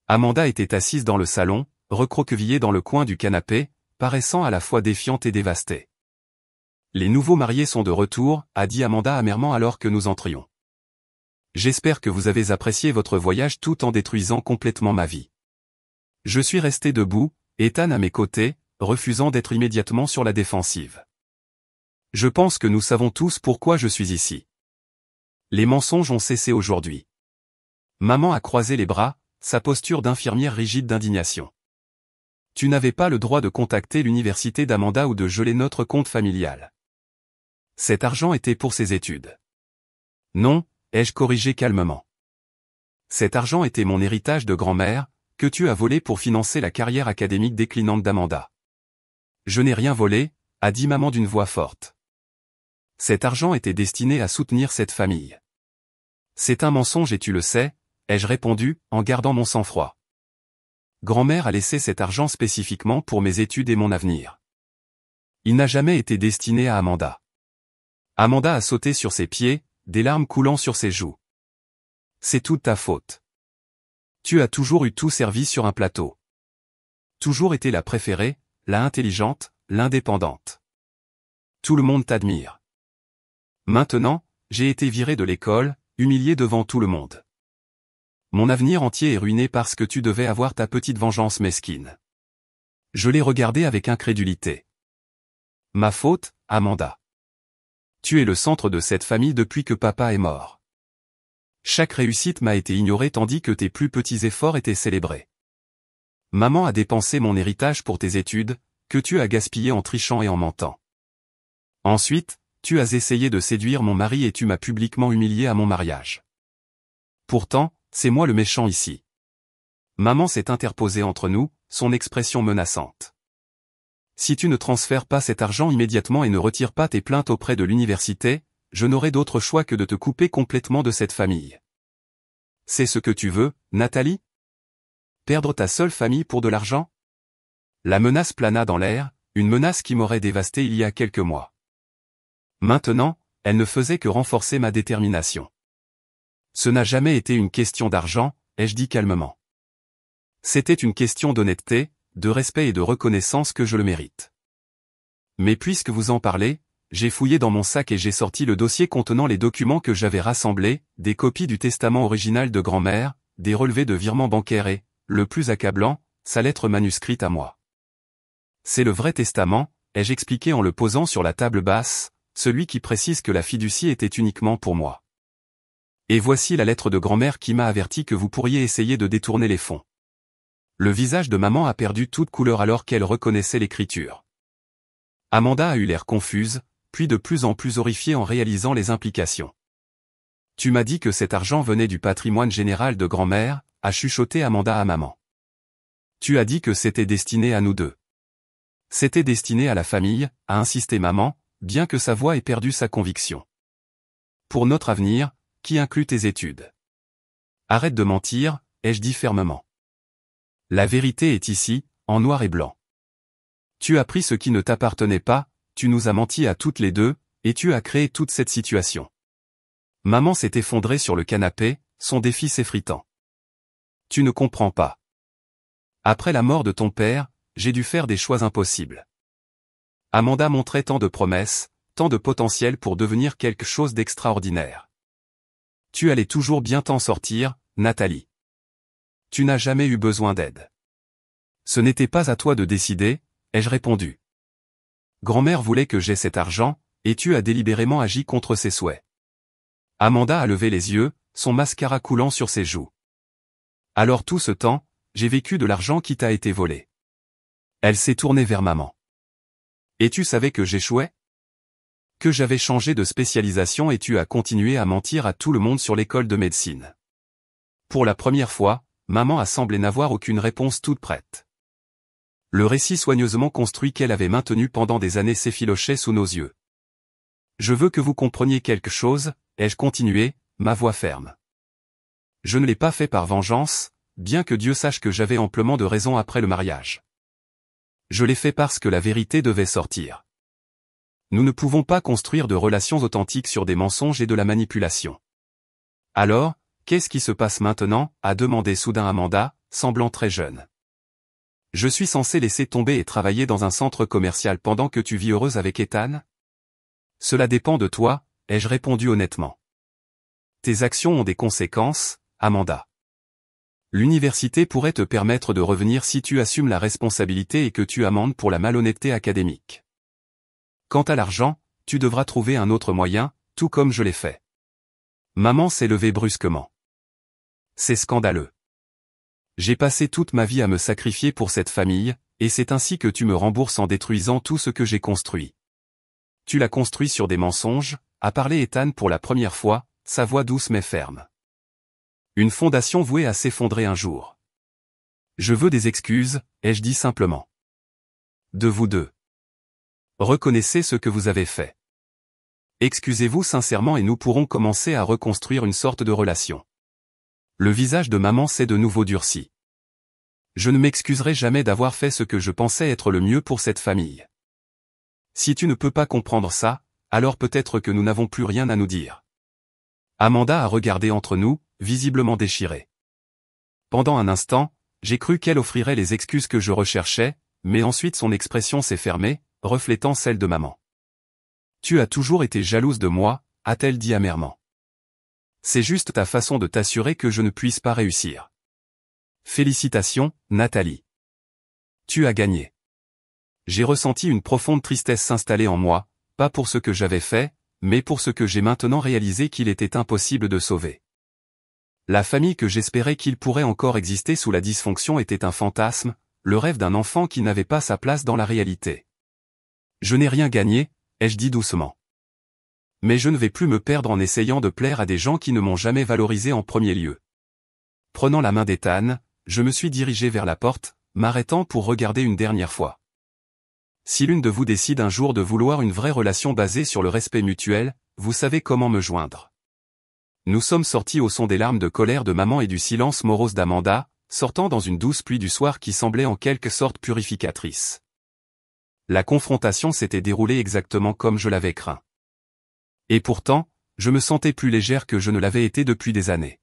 Amanda était assise dans le salon, recroquevillée dans le coin du canapé, paraissant à la fois défiante et dévastée. « Les nouveaux mariés sont de retour, a dit Amanda amèrement alors que nous entrions. J'espère que vous avez apprécié votre voyage tout en détruisant complètement ma vie. Je suis resté debout, Ethan à mes côtés, refusant d'être immédiatement sur la défensive. Je pense que nous savons tous pourquoi je suis ici. Les mensonges ont cessé aujourd'hui. Maman a croisé les bras, sa posture d'infirmière rigide d'indignation. Tu n'avais pas le droit de contacter l'université d'Amanda ou de geler notre compte familial. Cet argent était pour ses études. Non, ai-je corrigé calmement. Cet argent était mon héritage de grand-mère, que tu as volé pour financer la carrière académique déclinante d'Amanda. Je n'ai rien volé, a dit maman d'une voix forte. Cet argent était destiné à soutenir cette famille. C'est un mensonge et tu le sais, ai-je répondu, en gardant mon sang-froid. Grand-mère a laissé cet argent spécifiquement pour mes études et mon avenir. Il n'a jamais été destiné à Amanda. Amanda a sauté sur ses pieds, des larmes coulant sur ses joues. C'est toute ta faute. Tu as toujours eu tout servi sur un plateau. Toujours été la préférée, la intelligente, l'indépendante. Tout le monde t'admire. Maintenant, j'ai été viré de l'école, humilié devant tout le monde. Mon avenir entier est ruiné parce que tu devais avoir ta petite vengeance mesquine. Je l'ai regardé avec incrédulité. Ma faute, Amanda. Tu es le centre de cette famille depuis que papa est mort. Chaque réussite m'a été ignorée tandis que tes plus petits efforts étaient célébrés. Maman a dépensé mon héritage pour tes études, que tu as gaspillé en trichant et en mentant. Ensuite, tu as essayé de séduire mon mari et tu m'as publiquement humilié à mon mariage. Pourtant, c'est moi le méchant ici. Maman s'est interposée entre nous, son expression menaçante. Si tu ne transfères pas cet argent immédiatement et ne retires pas tes plaintes auprès de l'université, je n'aurai d'autre choix que de te couper complètement de cette famille. C'est ce que tu veux, Nathalie? Perdre ta seule famille pour de l'argent? La menace plana dans l'air, une menace qui m'aurait dévasté il y a quelques mois. Maintenant, elle ne faisait que renforcer ma détermination. Ce n'a jamais été une question d'argent, ai-je dit calmement. C'était une question d'honnêteté, de respect et de reconnaissance que je le mérite. Mais puisque vous en parlez, j'ai fouillé dans mon sac et j'ai sorti le dossier contenant les documents que j'avais rassemblés, des copies du testament original de grand-mère, des relevés de virements bancaires et, le plus accablant, sa lettre manuscrite à moi. C'est le vrai testament, ai-je expliqué en le posant sur la table basse, celui qui précise que la fiducie était uniquement pour moi. Et voici la lettre de grand-mère qui m'a averti que vous pourriez essayer de détourner les fonds. Le visage de maman a perdu toute couleur alors qu'elle reconnaissait l'écriture. Amanda a eu l'air confuse, puis de plus en plus horrifiée en réalisant les implications. Tu m'as dit que cet argent venait du patrimoine général de grand-mère, a chuchoté Amanda à maman. Tu as dit que c'était destiné à nous deux. C'était destiné à la famille, a insisté maman, bien que sa voix ait perdu sa conviction. Pour notre avenir, qui inclut tes études. Arrête de mentir, ai-je dit fermement. La vérité est ici, en noir et blanc. Tu as pris ce qui ne t'appartenait pas, tu nous as menti à toutes les deux, et tu as créé toute cette situation. Maman s'est effondrée sur le canapé, son défi s'effritant. Tu ne comprends pas. Après la mort de ton père, j'ai dû faire des choix impossibles. Amanda montrait tant de promesses, tant de potentiel pour devenir quelque chose d'extraordinaire. Tu allais toujours bien t'en sortir, Nathalie. Tu n'as jamais eu besoin d'aide. Ce n'était pas à toi de décider, ai-je répondu. Grand-mère voulait que j'aie cet argent, et tu as délibérément agi contre ses souhaits. Amanda a levé les yeux, son mascara coulant sur ses joues. Alors tout ce temps, j'ai vécu de l'argent qui t'a été volé. Elle s'est tournée vers maman. Et tu savais que j'échouais? Que j'avais changé de spécialisation et tu as continué à mentir à tout le monde sur l'école de médecine. Pour la première fois, maman a semblé n'avoir aucune réponse toute prête. Le récit soigneusement construit qu'elle avait maintenu pendant des années s'effilochait sous nos yeux. Je veux que vous compreniez quelque chose, ai-je continué, ma voix ferme. Je ne l'ai pas fait par vengeance, bien que Dieu sache que j'avais amplement de raisons après le mariage. Je l'ai fait parce que la vérité devait sortir. Nous ne pouvons pas construire de relations authentiques sur des mensonges et de la manipulation. Alors, qu'est-ce qui se passe maintenant, a demandé soudain Amanda, semblant très jeune. Je suis censé laisser tomber et travailler dans un centre commercial pendant que tu vis heureuse avec Ethan? Cela dépend de toi, ai-je répondu honnêtement. Tes actions ont des conséquences, Amanda. L'université pourrait te permettre de revenir si tu assumes la responsabilité et que tu amendes pour la malhonnêteté académique. Quant à l'argent, tu devras trouver un autre moyen, tout comme je l'ai fait. Maman s'est levée brusquement. C'est scandaleux. J'ai passé toute ma vie à me sacrifier pour cette famille, et c'est ainsi que tu me rembourses en détruisant tout ce que j'ai construit. Tu l'as construit sur des mensonges, a parlé Ethan pour la première fois, sa voix douce mais ferme. Une fondation vouée à s'effondrer un jour. Je veux des excuses, ai-je dit simplement. De vous deux. Reconnaissez ce que vous avez fait. Excusez-vous sincèrement et nous pourrons commencer à reconstruire une sorte de relation. Le visage de maman s'est de nouveau durci. Je ne m'excuserai jamais d'avoir fait ce que je pensais être le mieux pour cette famille. Si tu ne peux pas comprendre ça, alors peut-être que nous n'avons plus rien à nous dire. Amanda a regardé entre nous, visiblement déchirée. Pendant un instant, j'ai cru qu'elle offrirait les excuses que je recherchais, mais ensuite son expression s'est fermée, reflétant celle de maman. Tu as toujours été jalouse de moi, a-t-elle dit amèrement. C'est juste ta façon de t'assurer que je ne puisse pas réussir. Félicitations, Nathalie. Tu as gagné. J'ai ressenti une profonde tristesse s'installer en moi, pas pour ce que j'avais fait, mais pour ce que j'ai maintenant réalisé qu'il était impossible de sauver. La famille que j'espérais qu'il pourrait encore exister sous la dysfonction était un fantasme, le rêve d'un enfant qui n'avait pas sa place dans la réalité. Je n'ai rien gagné, ai-je dit doucement. Mais je ne vais plus me perdre en essayant de plaire à des gens qui ne m'ont jamais valorisé en premier lieu. Prenant la main d'Ethan, je me suis dirigé vers la porte, m'arrêtant pour regarder une dernière fois. Si l'une de vous décide un jour de vouloir une vraie relation basée sur le respect mutuel, vous savez comment me joindre. Nous sommes sortis au son des larmes de colère de maman et du silence morose d'Amanda, sortant dans une douce pluie du soir qui semblait en quelque sorte purificatrice. La confrontation s'était déroulée exactement comme je l'avais craint. Et pourtant, je me sentais plus légère que je ne l'avais été depuis des années.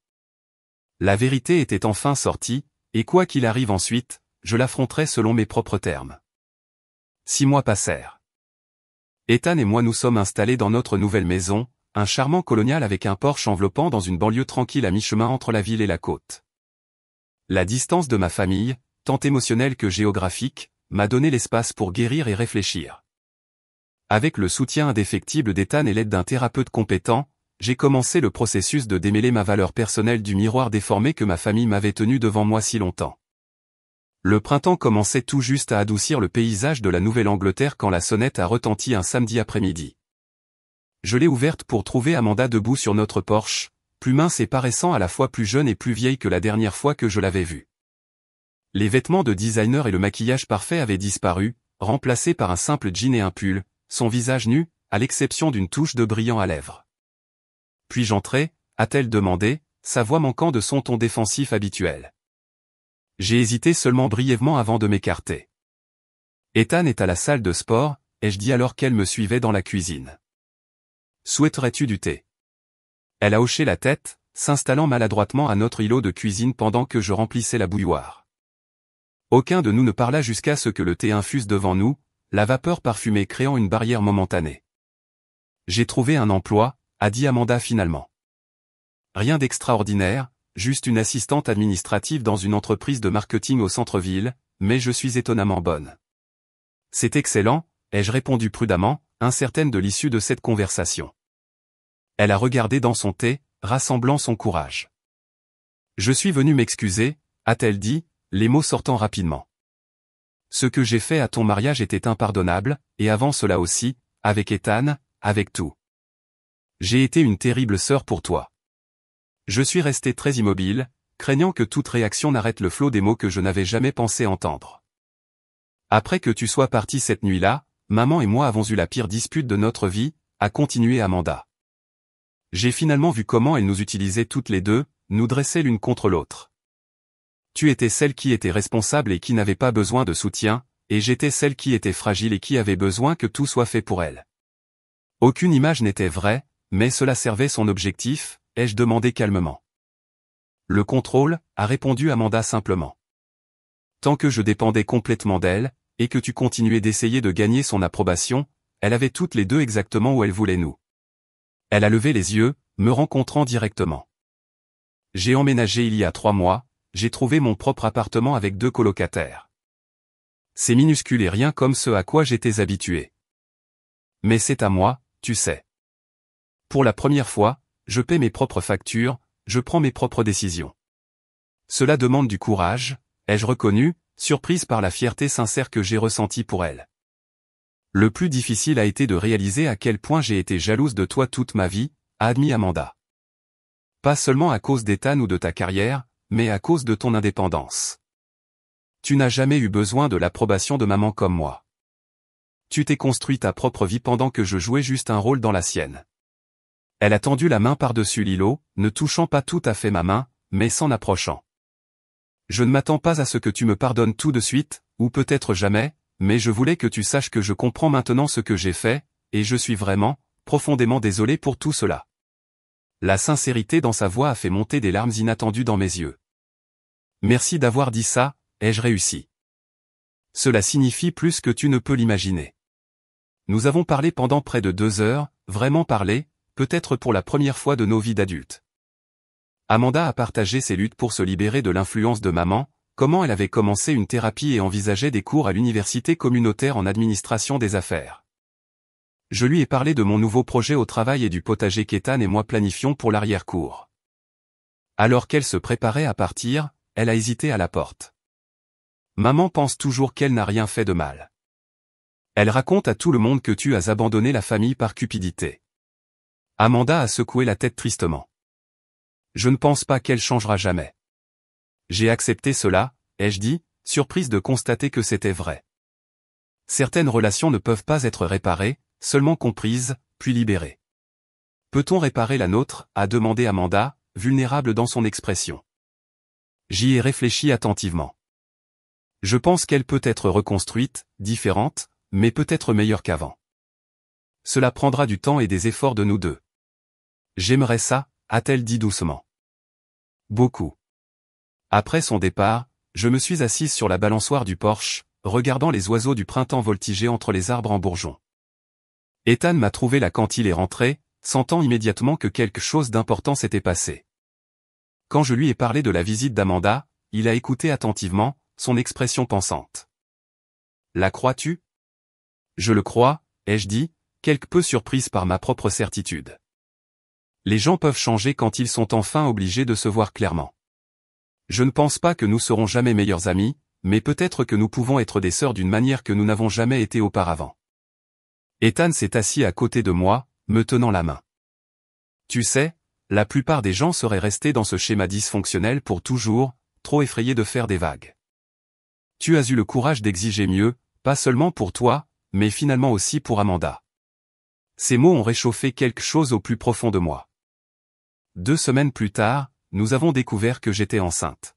La vérité était enfin sortie, et quoi qu'il arrive ensuite, je l'affronterai selon mes propres termes. 6 mois passèrent. Ethan et moi nous sommes installés dans notre nouvelle maison, un charmant colonial avec un porche enveloppant dans une banlieue tranquille à mi-chemin entre la ville et la côte. La distance de ma famille, tant émotionnel que géographique, m'a donné l'espace pour guérir et réfléchir. Avec le soutien indéfectible d'Ethan et l'aide d'un thérapeute compétent, j'ai commencé le processus de démêler ma valeur personnelle du miroir déformé que ma famille m'avait tenu devant moi si longtemps. Le printemps commençait tout juste à adoucir le paysage de la Nouvelle-Angleterre quand la sonnette a retenti un samedi après-midi. Je l'ai ouverte pour trouver Amanda debout sur notre porche, plus mince et paraissant à la fois plus jeune et plus vieille que la dernière fois que je l'avais vue. Les vêtements de designer et le maquillage parfait avaient disparu, remplacés par un simple jean et un pull, son visage nu, à l'exception d'une touche de brillant à lèvres. « Puis-je entrer ?» a-t-elle demandé, sa voix manquant de son ton défensif habituel. J'ai hésité seulement brièvement avant de m'écarter. « Ethan est à la salle de sport », ai-je dit alors qu'elle me suivait dans la cuisine. « Souhaiterais-tu du thé ?» Elle a hoché la tête, s'installant maladroitement à notre îlot de cuisine pendant que je remplissais la bouilloire. Aucun de nous ne parla jusqu'à ce que le thé infuse devant nous, la vapeur parfumée créant une barrière momentanée. « J'ai trouvé un emploi », a dit Amanda finalement. Rien d'extraordinaire, juste une assistante administrative dans une entreprise de marketing au centre-ville, mais je suis étonnamment bonne. C'est excellent, ai-je répondu prudemment, incertaine de l'issue de cette conversation. Elle a regardé dans son thé, rassemblant son courage. Je suis venue m'excuser, a-t-elle dit, les mots sortant rapidement. Ce que j'ai fait à ton mariage était impardonnable, et avant cela aussi, avec Ethan, avec tout. J'ai été une terrible sœur pour toi. Je suis restée très immobile, craignant que toute réaction n'arrête le flot des mots que je n'avais jamais pensé entendre. Après que tu sois partie cette nuit-là, maman et moi avons eu la pire dispute de notre vie, a continué Amanda. J'ai finalement vu comment elle nous utilisait toutes les deux, nous dressait l'une contre l'autre. Tu étais celle qui était responsable et qui n'avait pas besoin de soutien, et j'étais celle qui était fragile et qui avait besoin que tout soit fait pour elle. Aucune image n'était vraie, mais cela servait son objectif, ai-je demandé calmement. Le contrôle, a répondu Amanda simplement. Tant que je dépendais complètement d'elle, et que tu continuais d'essayer de gagner son approbation, elle avait toutes les deux exactement où elle voulait nous. Elle a levé les yeux, me rencontrant directement. J'ai emménagé il y a 3 mois, j'ai trouvé mon propre appartement avec 2 colocataires. C'est minuscule et rien comme ce à quoi j'étais habitué. Mais c'est à moi, tu sais. Pour la première fois, je paie mes propres factures, je prends mes propres décisions. Cela demande du courage, ai-je reconnu, surprise par la fierté sincère que j'ai ressentie pour elle. Le plus difficile a été de réaliser à quel point j'ai été jalouse de toi toute ma vie, a admis Amanda. Pas seulement à cause d'Ethan ou de ta carrière, mais à cause de ton indépendance. Tu n'as jamais eu besoin de l'approbation de maman comme moi. Tu t'es construit ta propre vie pendant que je jouais juste un rôle dans la sienne. Elle a tendu la main par-dessus l'îlot, ne touchant pas tout à fait ma main, mais s'en approchant. Je ne m'attends pas à ce que tu me pardonnes tout de suite, ou peut-être jamais, mais je voulais que tu saches que je comprends maintenant ce que j'ai fait, et je suis vraiment, profondément désolé pour tout cela. La sincérité dans sa voix a fait monter des larmes inattendues dans mes yeux. Merci d'avoir dit ça, ai-je réussi. Cela signifie plus que tu ne peux l'imaginer. Nous avons parlé pendant près de 2 heures, vraiment parlé, peut-être pour la première fois de nos vies d'adultes. Amanda a partagé ses luttes pour se libérer de l'influence de maman, comment elle avait commencé une thérapie et envisageait des cours à l'université communautaire en administration des affaires. Je lui ai parlé de mon nouveau projet au travail et du potager qu'Ethan et moi planifions pour l'arrière-cour. Alors qu'elle se préparait à partir, elle a hésité à la porte. Maman pense toujours qu'elle n'a rien fait de mal. Elle raconte à tout le monde que tu as abandonné la famille par cupidité. Amanda a secoué la tête tristement. Je ne pense pas qu'elle changera jamais. J'ai accepté cela, ai-je dit, surprise de constater que c'était vrai. Certaines relations ne peuvent pas être réparées, seulement comprises, puis libérées. Peut-on réparer la nôtre, a demandé Amanda, vulnérable dans son expression. J'y ai réfléchi attentivement. Je pense qu'elle peut être reconstruite, différente, mais peut-être meilleure qu'avant. Cela prendra du temps et des efforts de nous deux. J'aimerais ça, a-t-elle dit doucement. Beaucoup. Après son départ, je me suis assise sur la balançoire du porche, regardant les oiseaux du printemps voltiger entre les arbres en bourgeons. Ethan m'a trouvé là quand il est rentré, sentant immédiatement que quelque chose d'important s'était passé. Quand je lui ai parlé de la visite d'Amanda, il a écouté attentivement, son expression pensante. La crois-tu? Je le crois, ai-je dit, quelque peu surprise par ma propre certitude. Les gens peuvent changer quand ils sont enfin obligés de se voir clairement. Je ne pense pas que nous serons jamais meilleurs amis, mais peut-être que nous pouvons être des sœurs d'une manière que nous n'avons jamais été auparavant. Ethan s'est assis à côté de moi, me tenant la main. Tu sais, la plupart des gens seraient restés dans ce schéma dysfonctionnel pour toujours, trop effrayés de faire des vagues. Tu as eu le courage d'exiger mieux, pas seulement pour toi, mais finalement aussi pour Amanda. Ces mots ont réchauffé quelque chose au plus profond de moi. 2 semaines plus tard, nous avons découvert que j'étais enceinte.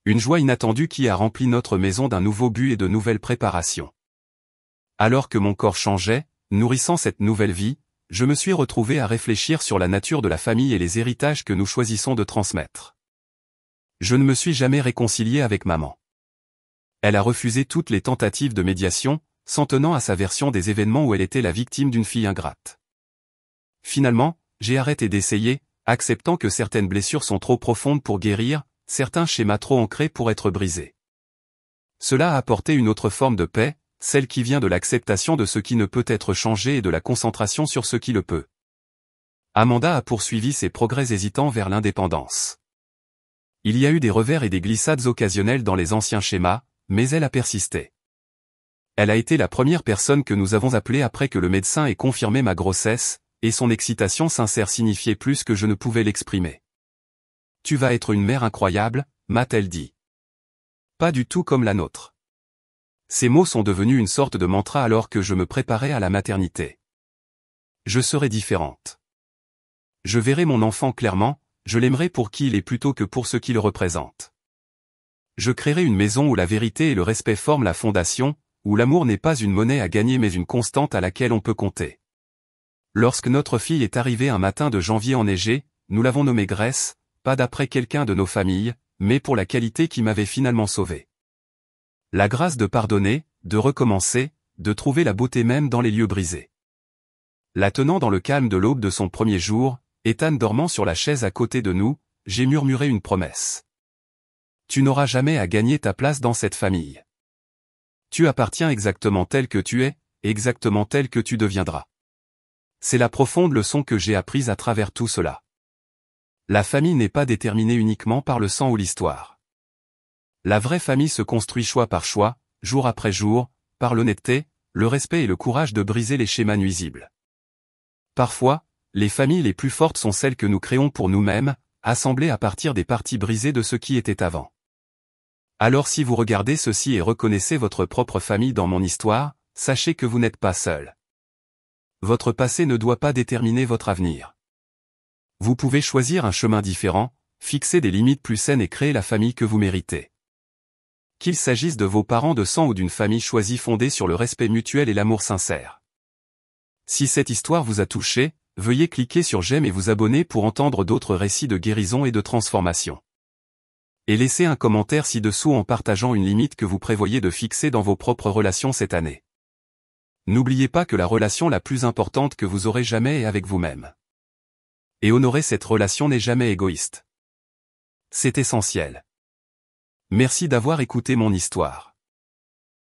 Une joie inattendue qui a rempli notre maison d'un nouveau but et de nouvelles préparations. Alors que mon corps changeait, nourrissant cette nouvelle vie, je me suis retrouvé à réfléchir sur la nature de la famille et les héritages que nous choisissons de transmettre. Je ne me suis jamais réconcilié avec maman. Elle a refusé toutes les tentatives de médiation, s'en tenant à sa version des événements où elle était la victime d'une fille ingrate. Finalement, j'ai arrêté d'essayer, acceptant que certaines blessures sont trop profondes pour guérir, certains schémas trop ancrés pour être brisés. Cela a apporté une autre forme de paix, celle qui vient de l'acceptation de ce qui ne peut être changé et de la concentration sur ce qui le peut. Amanda a poursuivi ses progrès hésitants vers l'indépendance. Il y a eu des revers et des glissades occasionnelles dans les anciens schémas, mais elle a persisté. Elle a été la première personne que nous avons appelée après que le médecin ait confirmé ma grossesse, et son excitation sincère signifiait plus que je ne pouvais l'exprimer. « Tu vas être une mère incroyable », m'a-t-elle dit. Pas du tout comme la nôtre. Ces mots sont devenus une sorte de mantra alors que je me préparais à la maternité. Je serai différente. Je verrai mon enfant clairement, je l'aimerai pour qui il est plutôt que pour ce qu'il représente. Je créerai une maison où la vérité et le respect forment la fondation, où l'amour n'est pas une monnaie à gagner mais une constante à laquelle on peut compter. Lorsque notre fille est arrivée un matin de janvier enneigé, nous l'avons nommée Grace, pas d'après quelqu'un de nos familles, mais pour la qualité qui m'avait finalement sauvé. La grâce de pardonner, de recommencer, de trouver la beauté même dans les lieux brisés. La tenant dans le calme de l'aube de son premier jour, Ethan dormant sur la chaise à côté de nous, j'ai murmuré une promesse. Tu n'auras jamais à gagner ta place dans cette famille. Tu appartiens exactement tel que tu es, exactement tel que tu deviendras. C'est la profonde leçon que j'ai apprise à travers tout cela. La famille n'est pas déterminée uniquement par le sang ou l'histoire. La vraie famille se construit choix par choix, jour après jour, par l'honnêteté, le respect et le courage de briser les schémas nuisibles. Parfois, les familles les plus fortes sont celles que nous créons pour nous-mêmes, assemblées à partir des parties brisées de ce qui était avant. Alors si vous regardez ceci et reconnaissez votre propre famille dans mon histoire, sachez que vous n'êtes pas seul. Votre passé ne doit pas déterminer votre avenir. Vous pouvez choisir un chemin différent, fixer des limites plus saines et créer la famille que vous méritez. Qu'il s'agisse de vos parents de sang ou d'une famille choisie fondée sur le respect mutuel et l'amour sincère. Si cette histoire vous a touché, veuillez cliquer sur j'aime et vous abonner pour entendre d'autres récits de guérison et de transformation. Et laissez un commentaire ci-dessous en partageant une limite que vous prévoyez de fixer dans vos propres relations cette année. N'oubliez pas que la relation la plus importante que vous aurez jamais est avec vous-même. Et honorer cette relation n'est jamais égoïste. C'est essentiel. Merci d'avoir écouté mon histoire.